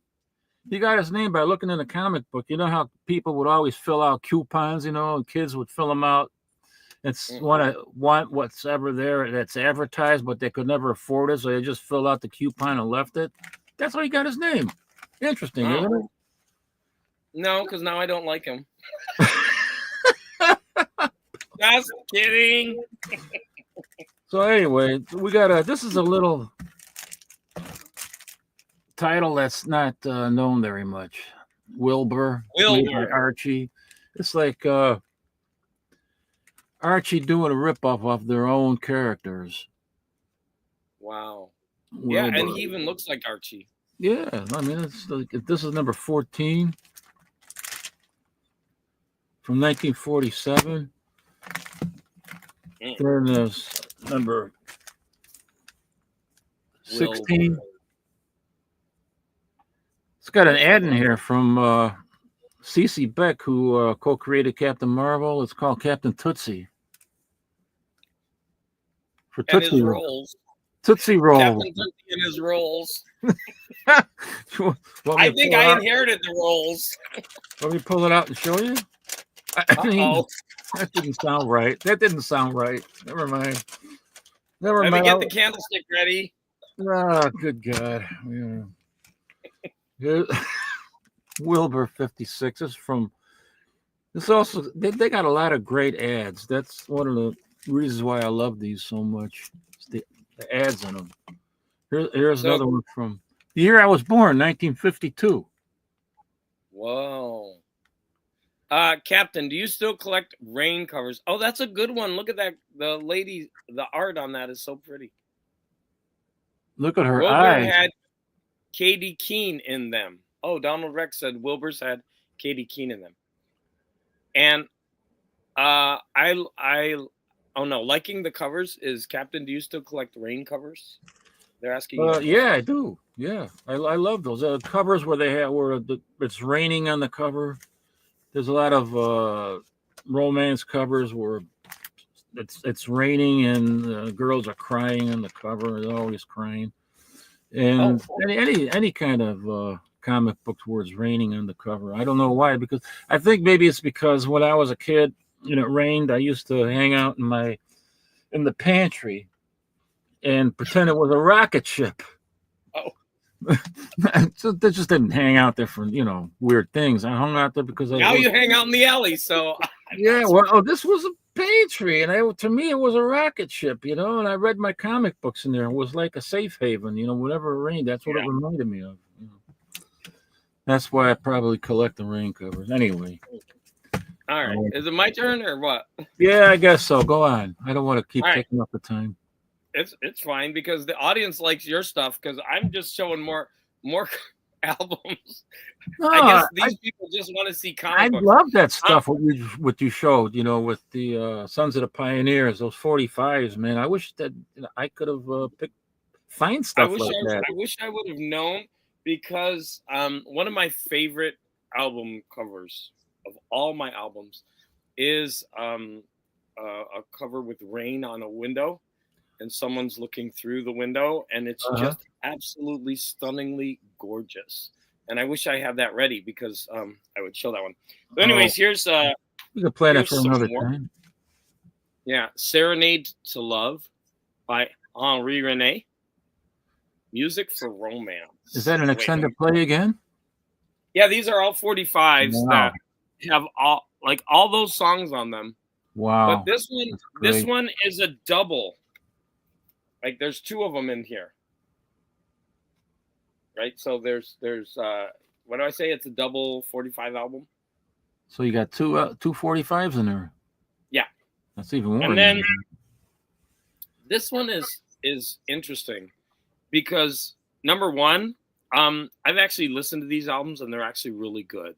He got his name by looking in the comic book. You know how people would always fill out coupons, and kids would fill them out. It's want what's ever there that's advertised, but they could never afford it, so they just filled out the coupon and left it. That's how he got his name. Interesting, isn't it? No, because now I don't like him. Just kidding. So anyway, this is a little title that's not known very much. Wilbur. Archie. It's like Archie doing a ripoff of their own characters. Wow. Wilbur. Yeah, and he even looks like Archie. Yeah, I mean, it's like, this is number 14 from 1947. Then there's number 16. Wilbur. It's got an ad in here from C.C. Beck, who co-created Captain Marvel. It's called Captain Tootsie. For Tootsie and his rolls. Tootsie Roll. Captain Tootsie and his rolls. I think I inherited the rolls. Let me pull it out and show you. That didn't sound right. Never mind. Let me get the candlestick ready. Oh, good God. Yeah. Wilbur 56 is from. This also they got a lot of great ads. That's one of the reasons why I love these so much. The ads in them. Here's another one from the year I was born, 1952. Whoa. Captain, do you still collect rain covers? Oh, that's a good one. Look at that. The lady, the art on that is so pretty. Look at her eyes. Wilbur had Katie Keene in them. Oh, Donald Rex said Wilbur's had Katie Keene in them. And liking the covers is Captain. Do you still collect rain covers? They're asking. Yeah, I do. Yeah, I love those covers where it's raining on the cover. There's a lot of romance covers where it's raining and girls are crying on the cover. They're always crying. And any kind of comic books where it's raining on the cover. I don't know why, because I think maybe it's because when I was a kid and it rained, I used to hang out in the pantry and pretend it was a rocket ship. Oh. So they just didn't hang out there for weird things. I hung out there because you hang out in the alley. So yeah, well, this was a pantry, and to me it was a rocket ship, and I read my comic books in there. It was like a safe haven, whenever it rained. That's what it reminded me of. That's why I probably collect the rain covers. Anyway. All right. Is it my turn or what? Yeah, I guess so. Go on. I don't want to keep taking up the time. It's fine because the audience likes your stuff because I'm just showing more albums. No, I guess these people just want to see comic books. I love that stuff. What you showed, with the Sons of the Pioneers, those 45s, man. I wish that I could have find stuff like that. I wish I would have known because one of my favorite album covers of all my albums is a cover with rain on a window. And someone's looking through the window, and it's just absolutely stunningly gorgeous. And I wish I had that ready because I would show that one. But anyways, here's we can play that for another time. Yeah, Serenade to Love by Henri René. Music for Romance. Is that an extended play again? Yeah, these are all 45s that have all those songs on them. Wow. But this one is a double. Like there's two of them in here, right? So there's what do I say? It's a double 45 album. So you got two 45s in there. Yeah. That's even more. And then this one is interesting because number one, I've actually listened to these albums and they're actually really good.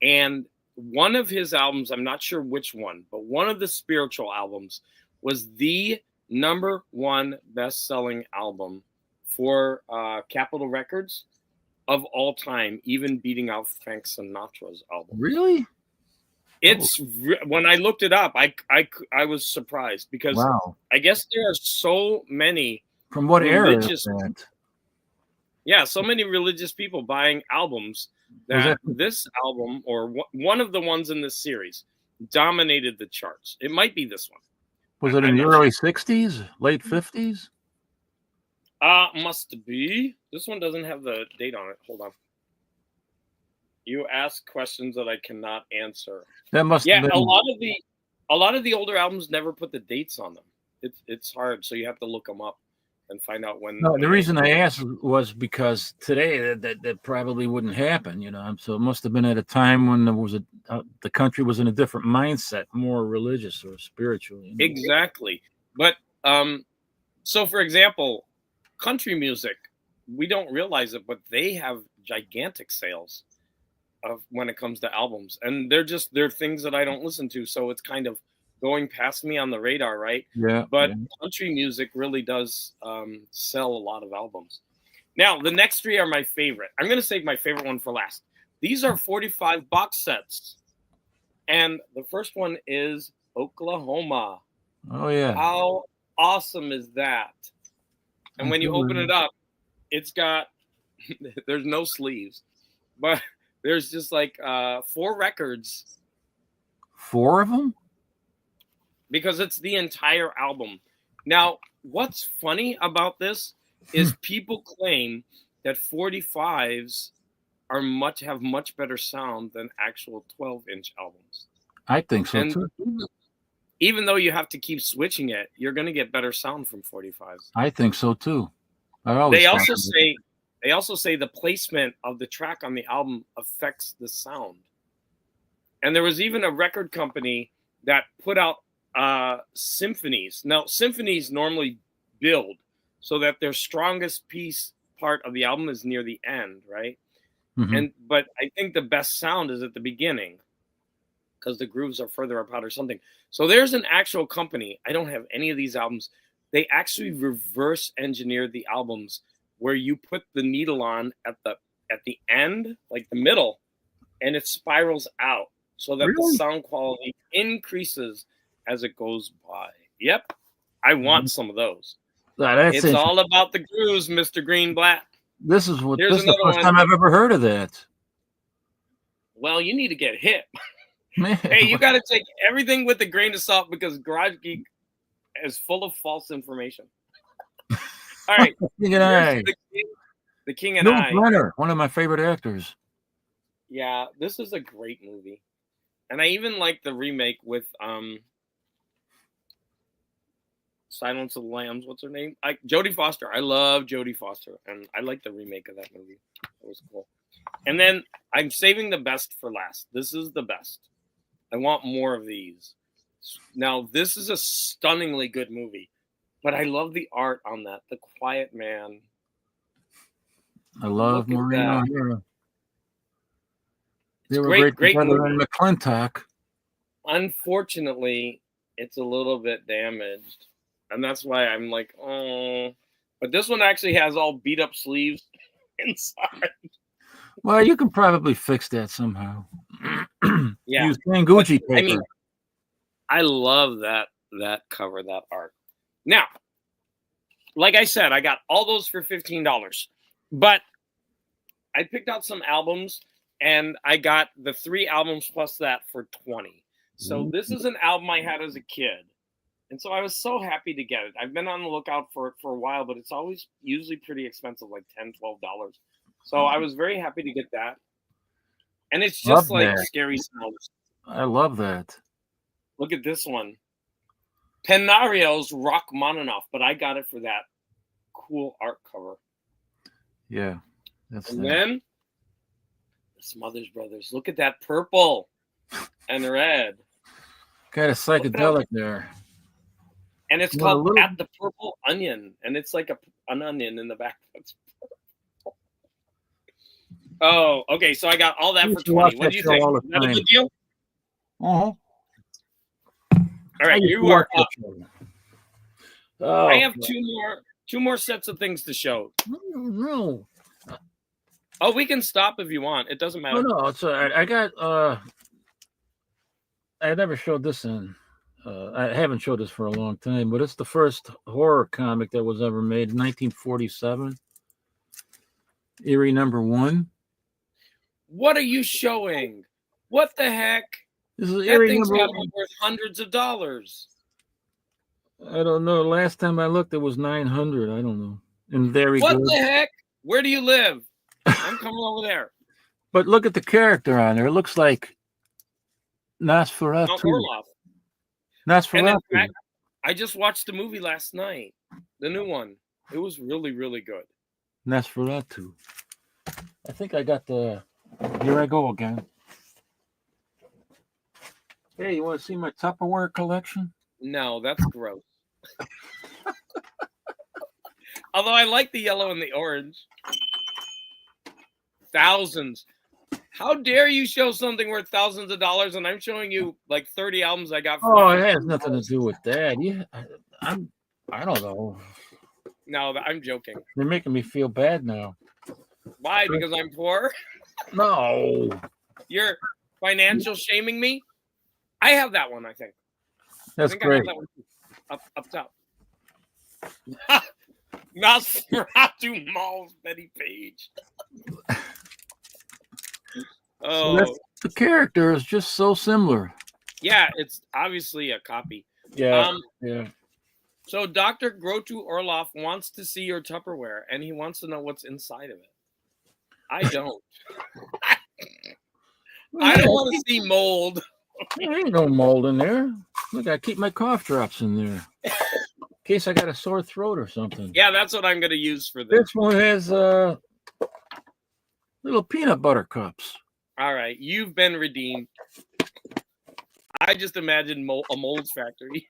And one of his albums, I'm not sure which one, but one of the spiritual albums was the number one best-selling album for Capitol Records of all time, even beating out Frank Sinatra's album. Really? It's when I looked it up, I was surprised because wow. I guess there are so many from what religious, era is that? Yeah, so many religious people buying albums that this album or one of the ones in this series dominated the charts. It might be this one. Was it in the early 60s, late 50s? Must be. This one doesn't have the date on it. Hold on. You ask questions that I cannot answer. That must have been... a lot of the older albums never put the dates on them. It's hard, so you have to look them up and find out when. No, the reason I asked was because today that probably wouldn't happen, you know. So it must have been at a time when there was the country was in a different mindset, more religious or spiritual. You know? Exactly, but so for example, country music, we don't realize it, but they have gigantic sales of when it comes to albums, and they're things that I don't listen to, so it's kind of going past me on the radar, right? Yeah. But country music really does sell a lot of albums. Now, the next three are my favorite. I'm going to save my favorite one for last. These are 45 box sets, and the first one is Oklahoma. Oh yeah! How awesome is that? And when you open it up, it's got there's no sleeves, but there's just like 4 records. 4 of them? Because it's the entire album. Now, what's funny about this is people claim that 45s have much better sound than actual 12-inch albums. I think so too. Even though you have to keep switching it, you're going to get better sound from 45s. I think so too. They also say the placement of the track on the album affects the sound. And there was even a record company that put out symphonies. Now, symphonies normally build so that their strongest part of the album is near the end, right? But I think the best sound is at the beginning because the grooves are further apart or something. So there's an actual company. I don't have any of these albums. They actually reverse engineered the albums where you put the needle on at the end, like the middle, and it spirals out so that the sound quality increases as it goes by. Yep. I want some of those. It's all about the grooves, Mr. Greenblatt. This is the first time I've ever heard of that. Well, you need to get hip. Hey, you got to take everything with a grain of salt because Garage Geek is full of false information. All right. The King and I. Brenner, one of my favorite actors. Yeah, this is a great movie. And I even like the remake with Silence of the Lambs. What's her name? Jodie Foster. I love Jodie Foster, and I like the remake of that movie. It was cool. And then I'm saving the best for last. This is the best. I want more of these. Now, this is a stunningly good movie, but I love the art on that. The Quiet Man. I love Maureen O'Hara. They were great together in McClintock. Unfortunately, it's a little bit damaged. And that's why I'm like, oh. But this one actually has all beat up sleeves inside. Well, you can probably fix that somehow. Yeah. Use Gucci paper. I mean, I love that cover, that art. Now, like I said, I got all those for $15. But I picked out some albums, and I got the 3 albums plus that for $20. So this is an album I had as a kid. And so I was so happy to get it. I've been on the lookout for it for a while, but it's always usually pretty expensive, like $10, $12. So I was very happy to get that. And it's just like Scary Sounds. I love that. Look at this one. Penario's Rachmaninoff, but I got it for that cool art cover. Yeah. Then the Smothers Brothers. Look at that purple and red. Got a psychedelic there. And it's Well, a called little- At the Purple Onion, and it's like an onion in the back. Oh, okay. So I got all that I for used to watch 20. What that do you show think? all the Is that a time. good deal? Uh-huh. All right, I used you to are watch that up. show. Oh, I have two more sets of things to show. no. Oh, we can stop if you want. It doesn't matter. No, it's all right. I got I never showed this in. I haven't showed this for a long time, but it's the first horror comic that was ever made in 1947. Eerie #1. What are you showing? What the heck? This is That Eerie thing's got to #1. be worth hundreds of dollars. I don't know. Last time I looked, it was 900. I don't know. And very What good. the heck? Where do you live? I'm coming over there. But look at the character on there. It looks like Nosferatu. Mount Orloff. Nosferatu. And in fact, I just watched the movie last night, the new one. It was really, really good. Nosferatu. I think I got the. Here I go again. Hey, you want to see my Tupperware collection? No, that's gross. Although I like the yellow and the orange. Thousands. How dare you show something worth thousands of dollars and I'm showing you like 30 albums I got. Oh, it has nothing to do with that. Yeah, I don't know. No, I'm joking. They're making me feel bad now. Why? Because I'm poor? No. You're financial shaming me? I have that one, I think. That's great. I have that one up top. Nosferatu Malls, Betty Page. Oh, So the character is just so similar. yeah, it's obviously a copy. Yeah. Yeah. So Dr. Grotu Orloff wants to see your Tupperware, and he wants to know what's inside of it. I don't. I don't want to see mold. There ain't no mold in there. Look, I keep my cough drops in there. In case I got a sore throat or something. Yeah, that's what I'm going to use for this. This one has little peanut butter cups. All right, you've been redeemed. I just imagined a mold factory.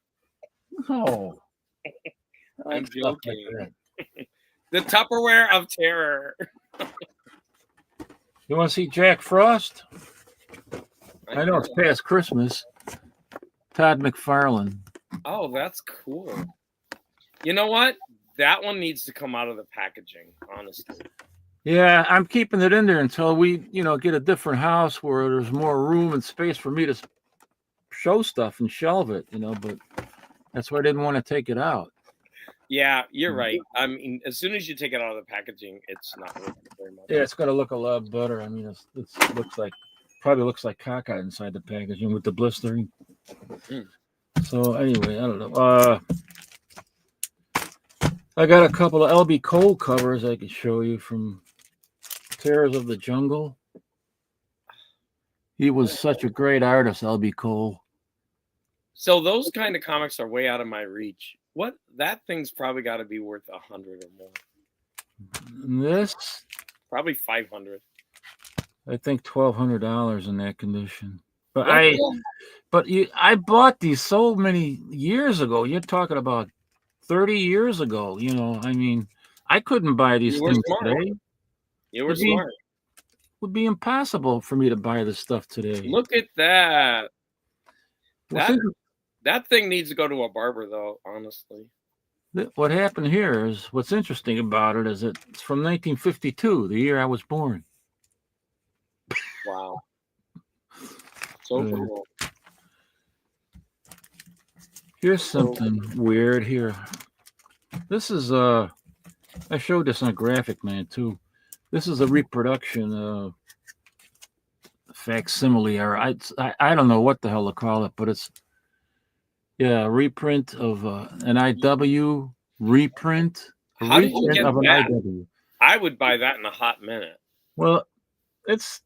Oh. I'm joking. The Tupperware of terror. You want to see Jack Frost? I know it's past Christmas. Todd McFarlane. Oh, that's cool. You know what? That one needs to come out of the packaging, honestly. Yeah, I'm keeping it in there until we, get a different house where there's more room and space for me to show stuff and shelve it, but that's why I didn't want to take it out. Yeah, you're right. I mean, as soon as you take it out of the packaging, it's not working very much. Yeah, it's going to look a lot better. I mean, it probably looks like caca inside the packaging with the blistering. Mm. So anyway, I don't know. I got a couple of L.B. Cole covers I could show you from Terrors of the Jungle. He was such a great artist, L.B. Cole. So those kind of comics are way out of my reach. That thing's probably got to be worth 100 or more. And this, probably 500. I think $1,200 in that condition. But I bought these so many years ago. You're talking about 30 years ago. I mean, I couldn't buy these things today. You were smart. It would be impossible for me to buy this stuff today. Look at that. That thing needs to go to a barber, though, honestly. What happened here is, what's interesting about it is it's from 1952, the year I was born. Wow. So cool. Here's something weird here. This is I showed this on Graphic Man too. This is a reproduction facsimile, or I don't know what the hell to call it, but it's a reprint of an IW reprint. How did you get of an that? IW. I would buy that in a hot minute. Well, it's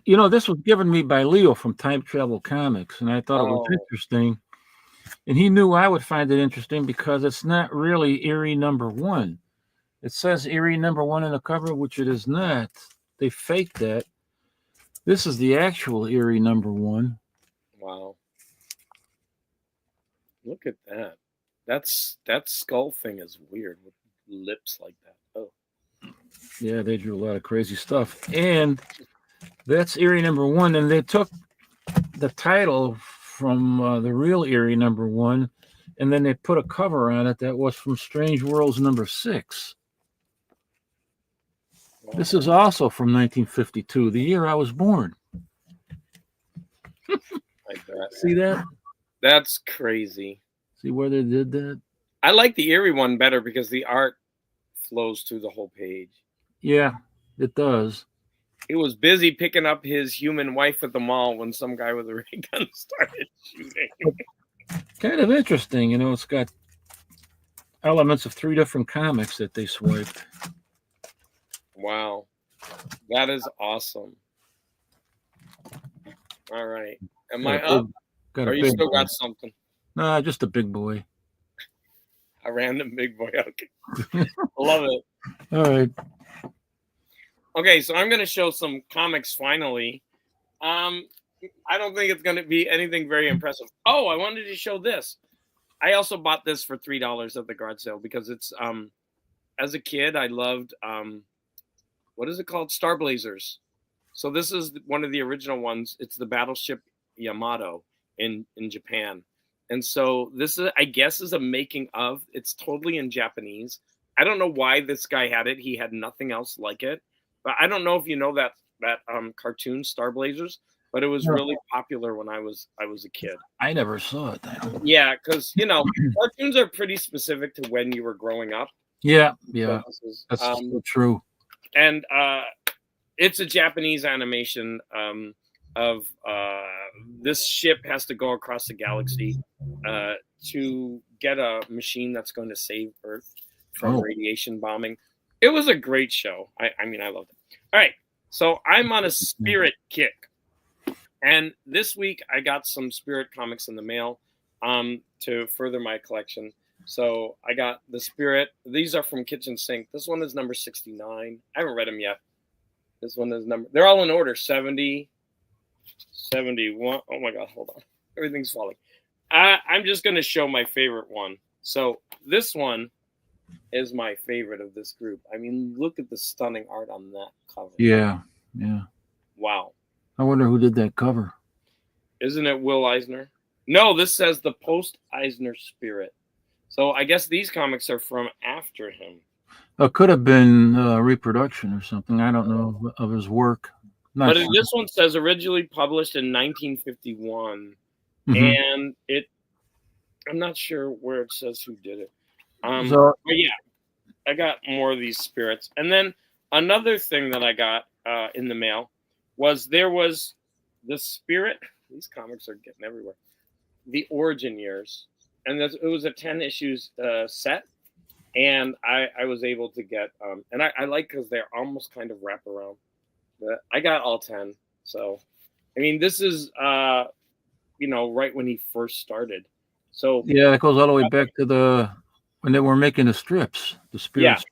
this was given me by Leo from Time Travel Comics, and I thought it was interesting. And he knew I would find it interesting because it's not really Eerie #1. It says Eerie #1 in the cover, which it is not. They faked that. This is the actual Eerie #1. Wow. Look at that. That skull thing is weird with lips like that. Oh, Yeah, they drew a lot of crazy stuff. And that's Erie #1. And they took the title from the real Erie #1, and then they put a cover on it that was from Strange Worlds #6. wow. This is also from 1952, the year I was born. I bet. See that? That's crazy. See where they did that? I like the Erie one better because the art flows through the whole page. Yeah, it does. He was busy picking up his human wife at the mall when some guy with a ray gun started shooting. Kind of interesting, you know. It's got elements of 3 different comics that they swiped. Wow. That is awesome. All right. Am I up? Or you still got something? Nah, just a big boy. A random big boy. Okay. Love it. All right. Okay, so I'm going to show some comics finally. I don't think it's going to be anything very impressive. Oh, I wanted to show this. I also bought this for $3 at the garage sale because it's as a kid I loved what is it called? Star Blazers. So this is one of the original ones. It's the battleship Yamato in Japan. And so this is, I guess, is a making of. It's totally in Japanese. I don't know why this guy had it. He had nothing else like it. But I don't know if you know that cartoon Star Blazers, but it was really popular when I was a kid. I never saw it. Yeah, because cartoons are pretty specific to when you were growing up. Yeah, that's so true. And it's a Japanese animation of this ship has to go across the galaxy to get a machine that's going to save Earth from radiation bombing. It was a great show. I mean, I loved it. All right. So I'm on a Spirit kick. And this week I got some Spirit comics in the mail to further my collection. So I got the Spirit. These are from Kitchen Sink. This one is number 69. I haven't read them yet. This one is they're all in order. 70, 71. Oh my God, hold on. Everything's falling. I'm just going to show my favorite one. So this one is my favorite of this group. I mean, look at the stunning art on that cover. Yeah. Wow. I wonder who did that cover. Isn't it Will Eisner? No, this says the post-Eisner Spirit. So I guess these comics are from after him. It could have been a reproduction or something. I don't know of his work. But this one says originally published in 1951. And I'm not sure where it says who did it. But yeah, I got more of these Spirits. And then another thing that I got in the mail was there was the Spirit. These comics are getting everywhere. The Origin Years. And it was a 10 issues set. And I was able to get, and I like because they're almost kind of wraparound. But I got all 10. So, I mean, this is, right when he first started. So yeah, it goes all the way back to when they were making the strips, the Spirits.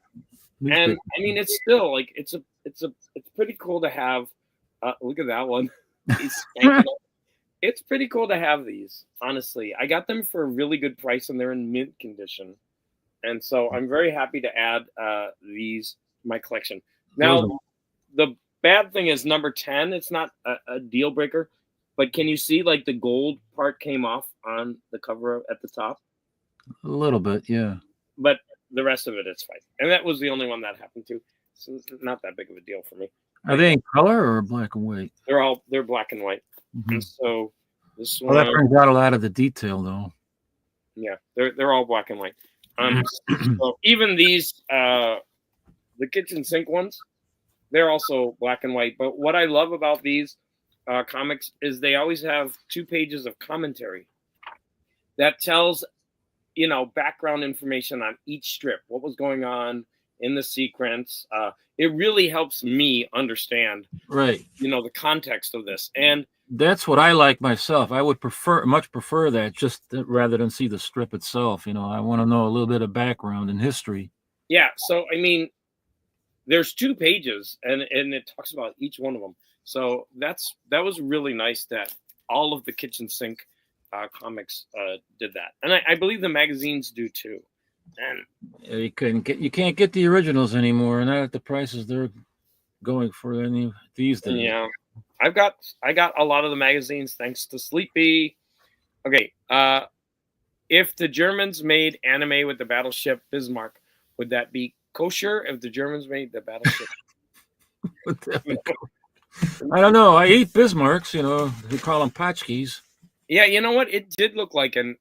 Yeah. And I mean, it's still like it's pretty cool to have. Look at that one. It's pretty cool to have these. Honestly, I got them for a really good price, and they're in mint condition. And so I'm very happy to add these to my collection. Now, the bad thing is number 10. It's not a deal breaker, but can you see like the gold part came off on the cover at the top? A little bit, yeah. But the rest of it's fine. And that was the only one that happened to. So it's not that big of a deal for me. Are they in color or black and white? They're black and white. And so this one. Well, that brings out a lot of the detail, though. Yeah, they're all black and white. So even these, the Kitchen Sink ones, they're also black and white. But what I love about these comics is they always have 2 pages of commentary that tells, background information on each strip, what was going on in the sequence. It really helps me understand, right? The context of this. And that's what I like myself. I would much prefer that just rather than see the strip itself. I want to know a little bit of background and history. Yeah. So, I mean, there's 2 pages and it talks about each one of them. So that was really nice that all of the Kitchen Sink comics did that, and I believe the magazines do too. And you can't get the originals anymore, not at the prices they're going for any these days. yeah, I got a lot of the magazines thanks to Sleepy. Okay, if the Germans made anime with the battleship Bismarck, would that be kosher? If the Germans made the battleship, I don't know. I eat Bismarcks. They call them potchkis. yeah, you know what? It did look like an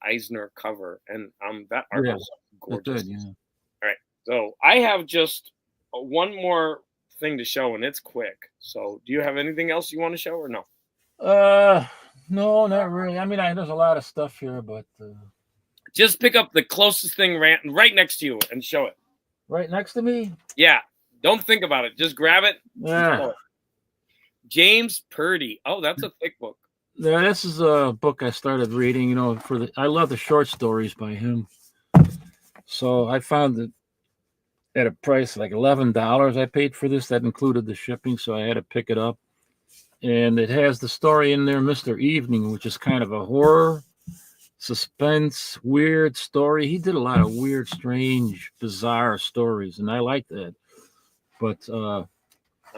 Eisner cover, and that art was gorgeous. It did, yeah. All right, so I have just one more thing to show, and it's quick. So, do you have anything else you want to show, or no? No, not really. I mean, there's a lot of stuff here, but just pick up the closest thing right next to you and show it. Right next to me? Yeah. Don't think about it. Just grab it. Yeah. James Purdy. Oh, that's a thick book. Yeah, this is a book I started reading. I love the short stories by him. So I found it at a price like $11. I paid for this. That included the shipping, so I had to pick it up. And it has the story in there, Mr. Evening, which is kind of a horror, suspense, weird story. He did a lot of weird, strange, bizarre stories, and I like that. But I'm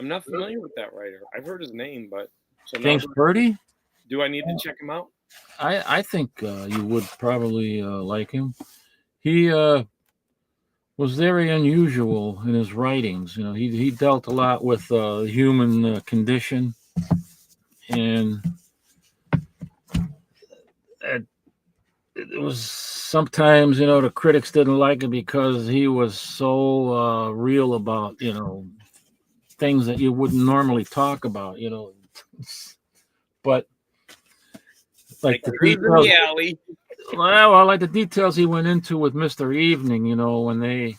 not familiar with that writer. I've heard his name, but James Purdy? Do I need to check him out? I think you would probably like him. He was very unusual in his writings. He dealt a lot with the human condition, and it was sometimes, the critics didn't like it because he was so real about, things that you wouldn't normally talk about, but like the details, well, like the details he went into with Mr. Evening, when they,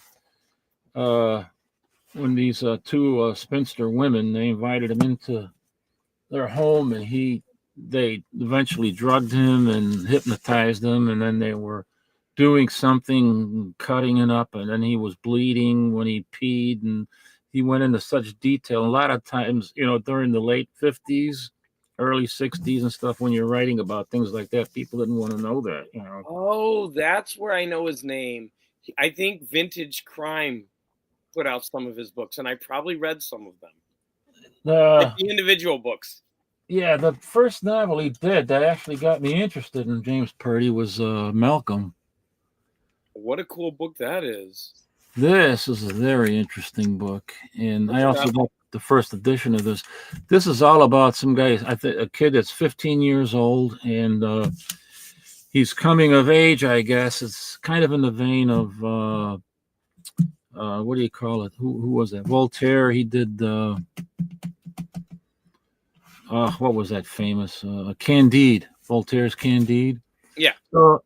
when these two spinster women, they invited him into their home, and they eventually drugged him and hypnotized him, and then they were doing something, cutting it up, and then he was bleeding when he peed, and he went into such detail. A lot of times, during the late 50s, early 60s and stuff, when you're writing about things like that, people didn't want to know that. Oh, that's where I know his name. I think Vintage Crime put out some of his books, and I probably read some of them. The individual books. Yeah, the first novel he did that actually got me interested in James Purdy was Malcolm. What a cool book that is. This is a very interesting book, and I also got the first edition of this. This is all about some guy, a kid that's 15 years old, and he's coming of age, I guess. It's kind of in the vein of what do you call it? Who was that? Voltaire. He did what was that famous? Candide. Voltaire's Candide. Yeah. So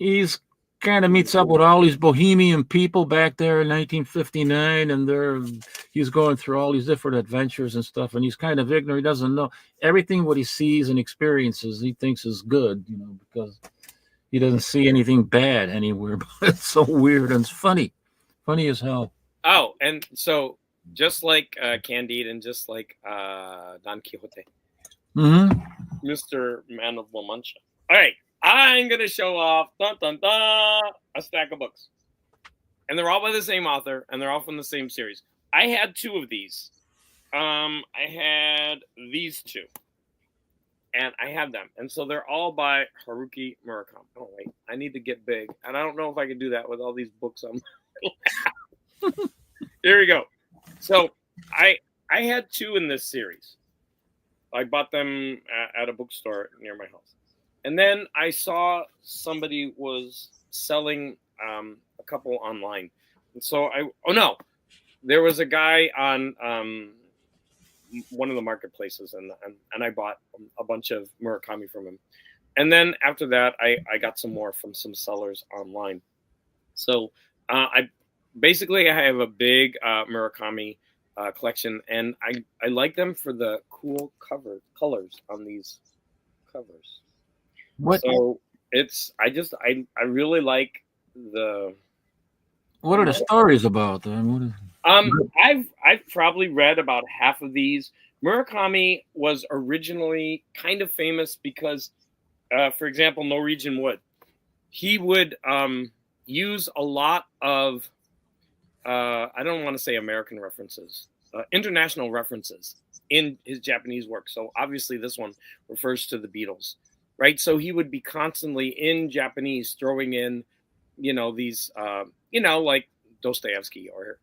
he's kind of meets up with all these bohemian people back there in 1959, and he's going through all these different adventures and stuff, and he's kind of ignorant. He doesn't know everything. What he sees and experiences, he thinks is good, because he doesn't see anything bad anywhere. But it's so weird, and it's funny as hell. Oh, and so just like Candide and just like Don Quixote, Mr. Man of La Mancha. All right, I'm going to show off a stack of books. And they're all by the same author, and they're all from the same series. I had two of these. I had these two. And I have them. And so they're all by Haruki Murakami. Oh, wait. I need to get big. And I don't know if I can do that with all these books on my lap. Here we go. So I had two in this series. I bought them at a bookstore near my house. And then I saw somebody was selling a couple online. And so there was a guy on one of the marketplaces, and I bought a bunch of Murakami from him. And then after that, I got some more from some sellers online. So I have a big Murakami collection, and I like them for the cool colors on these covers. What? So I really like the. What are the stories about? I've probably read about half of these. Murakami was originally kind of famous because For example, Norwegian Wood. He would use a lot of I don't want to say American references, international references in his Japanese work. So obviously, this one refers to the Beatles, right? So he would be constantly in Japanese throwing in, these, like Dostoevsky or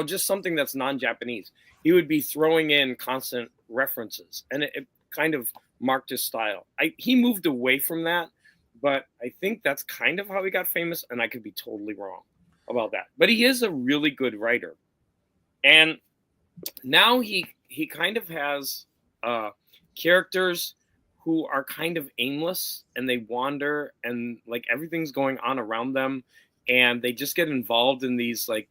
just something that's non-Japanese. He would be throwing in constant references, and it kind of marked his style. He moved away from that, but I think that's kind of how he got famous, and I could be totally wrong about that. But he is a really good writer. And now he kind of has characters who are kind of aimless and they wander and like everything's going on around them and they just get involved in these like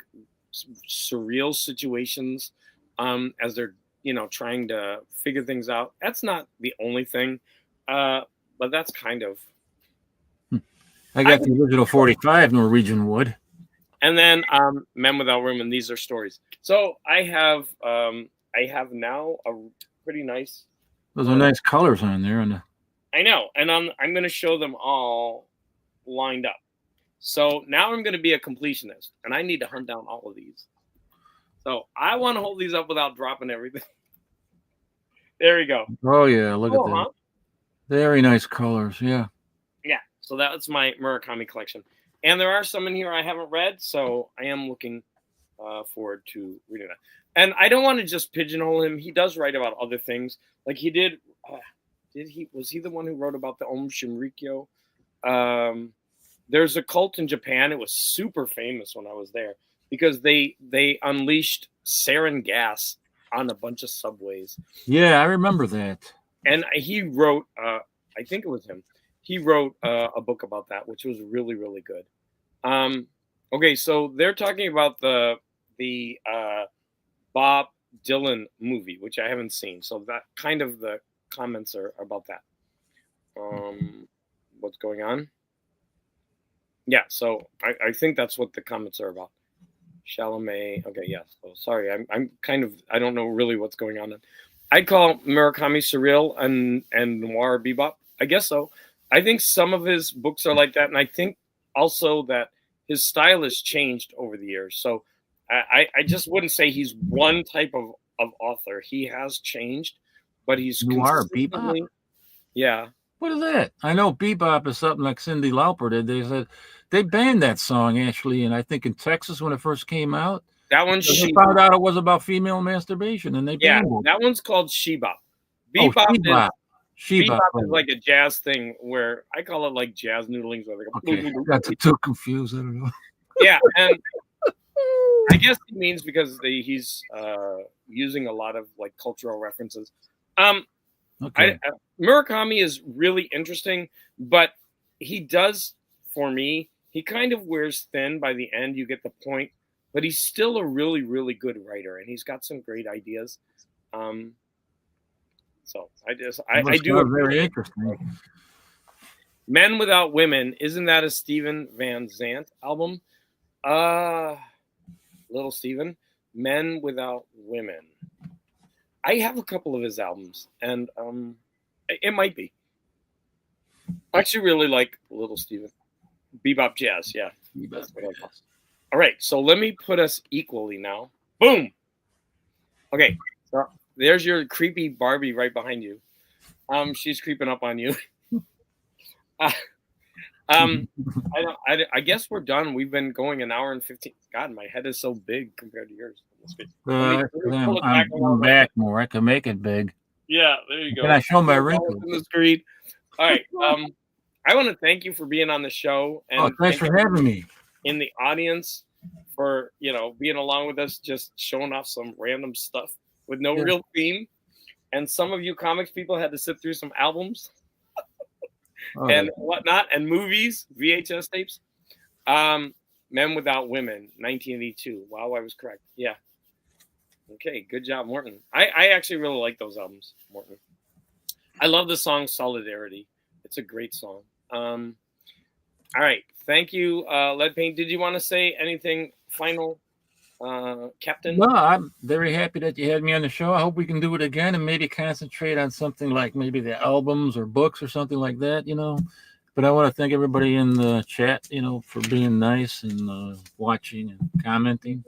surreal situations as they're trying to figure things out. That's not the only thing, but that's kind of I got the original 45 Norwegian Wood. And then Men Without Women. These are stories. So I have now a pretty nice. Those are nice colors on there. I know, and I'm going to show them all lined up. So now I'm going to be a completionist, and I need to hunt down all of these. So I want to hold these up without dropping everything. There we go. Oh yeah, look at that. Huh? Very nice colors. Yeah. Yeah. So that's my Murakami collection. And there are some in here I haven't read, so I am looking forward to reading that. And I don't want to just pigeonhole him. He does write about other things. Like he did. Was he the one who wrote about the Om Shinrikyo? There's a cult in Japan. It was super famous when I was there because they unleashed sarin gas on a bunch of subways. Yeah, I remember that. And he wrote, I think it was him. He wrote a book about that, which was really, really good. Okay, so they're talking about the Bob Dylan movie, which I haven't seen. So that kind of the comments are about that. What's going on? Yeah, so I think that's what the comments are about. Chalamet. Okay, yes. So sorry, I'm kind of I don't know really what's going on. I'd call Murakami surreal and noir bebop. I guess so. I think some of his books are like that, and I think also that his style has changed over the years. So I just wouldn't say he's one type of author. He has changed, but he's noir bebop. Yeah. What is that? I know bebop is something like Cyndi Lauper did. They said they banned that song actually, and I think in Texas when it first came out. That one's they found out it was about female masturbation, and they banned it. That one's called Shebop. Bebop is like a jazz thing where I call it like jazz noodling. So like got too confused. I don't know. Yeah, and I guess he means because he's using a lot of like cultural references. Murakami is really interesting, but he does, for me, he kind of wears thin by the end. You get the point, but he's still a really, really good writer, and he's got some great ideas. So I do very interesting. Men Without Women, isn't that a Steven Van Zandt album? Little Steven, Men Without Women. I have a couple of his albums, and it might be. I actually really like Little Steven. Bebop Jazz, yeah. Bebop Jazz. All right, so let me put us equally now. Boom. Okay, so there's your creepy Barbie right behind you. She's creeping up on you. I guess we're done. We've been going an hour and 15. God, my head is so big compared to yours. I'm back more. I can make it big. Yeah, there you go. Can I show my wrinkles? In the screen. All right. I want to thank you for being on the show. And thanks for having me. In the audience for, being along with us, just showing off some random stuff with no real theme. And some of you comics people had to sit through some albums and whatnot, and movies, VHS tapes. Men Without Women, 1982. Wow, I was correct. Yeah. Okay, good job, Morton. I actually really like those albums, Morton. I love the song Solidarity. It's a great song. All right. Thank you, Lead Paint. Did you want to say anything final? Captain? No, I'm very happy that you had me on the show. I hope we can do it again and maybe concentrate on something like maybe the albums or books or something like that, But I want to thank everybody in the chat, for being nice and watching and commenting.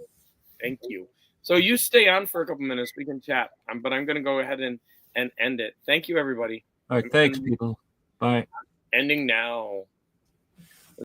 Thank you. So you stay on for a couple minutes. We can chat. But I'm going to go ahead and end it. Thank you, everybody. All right. Thanks, people. Bye. Ending now.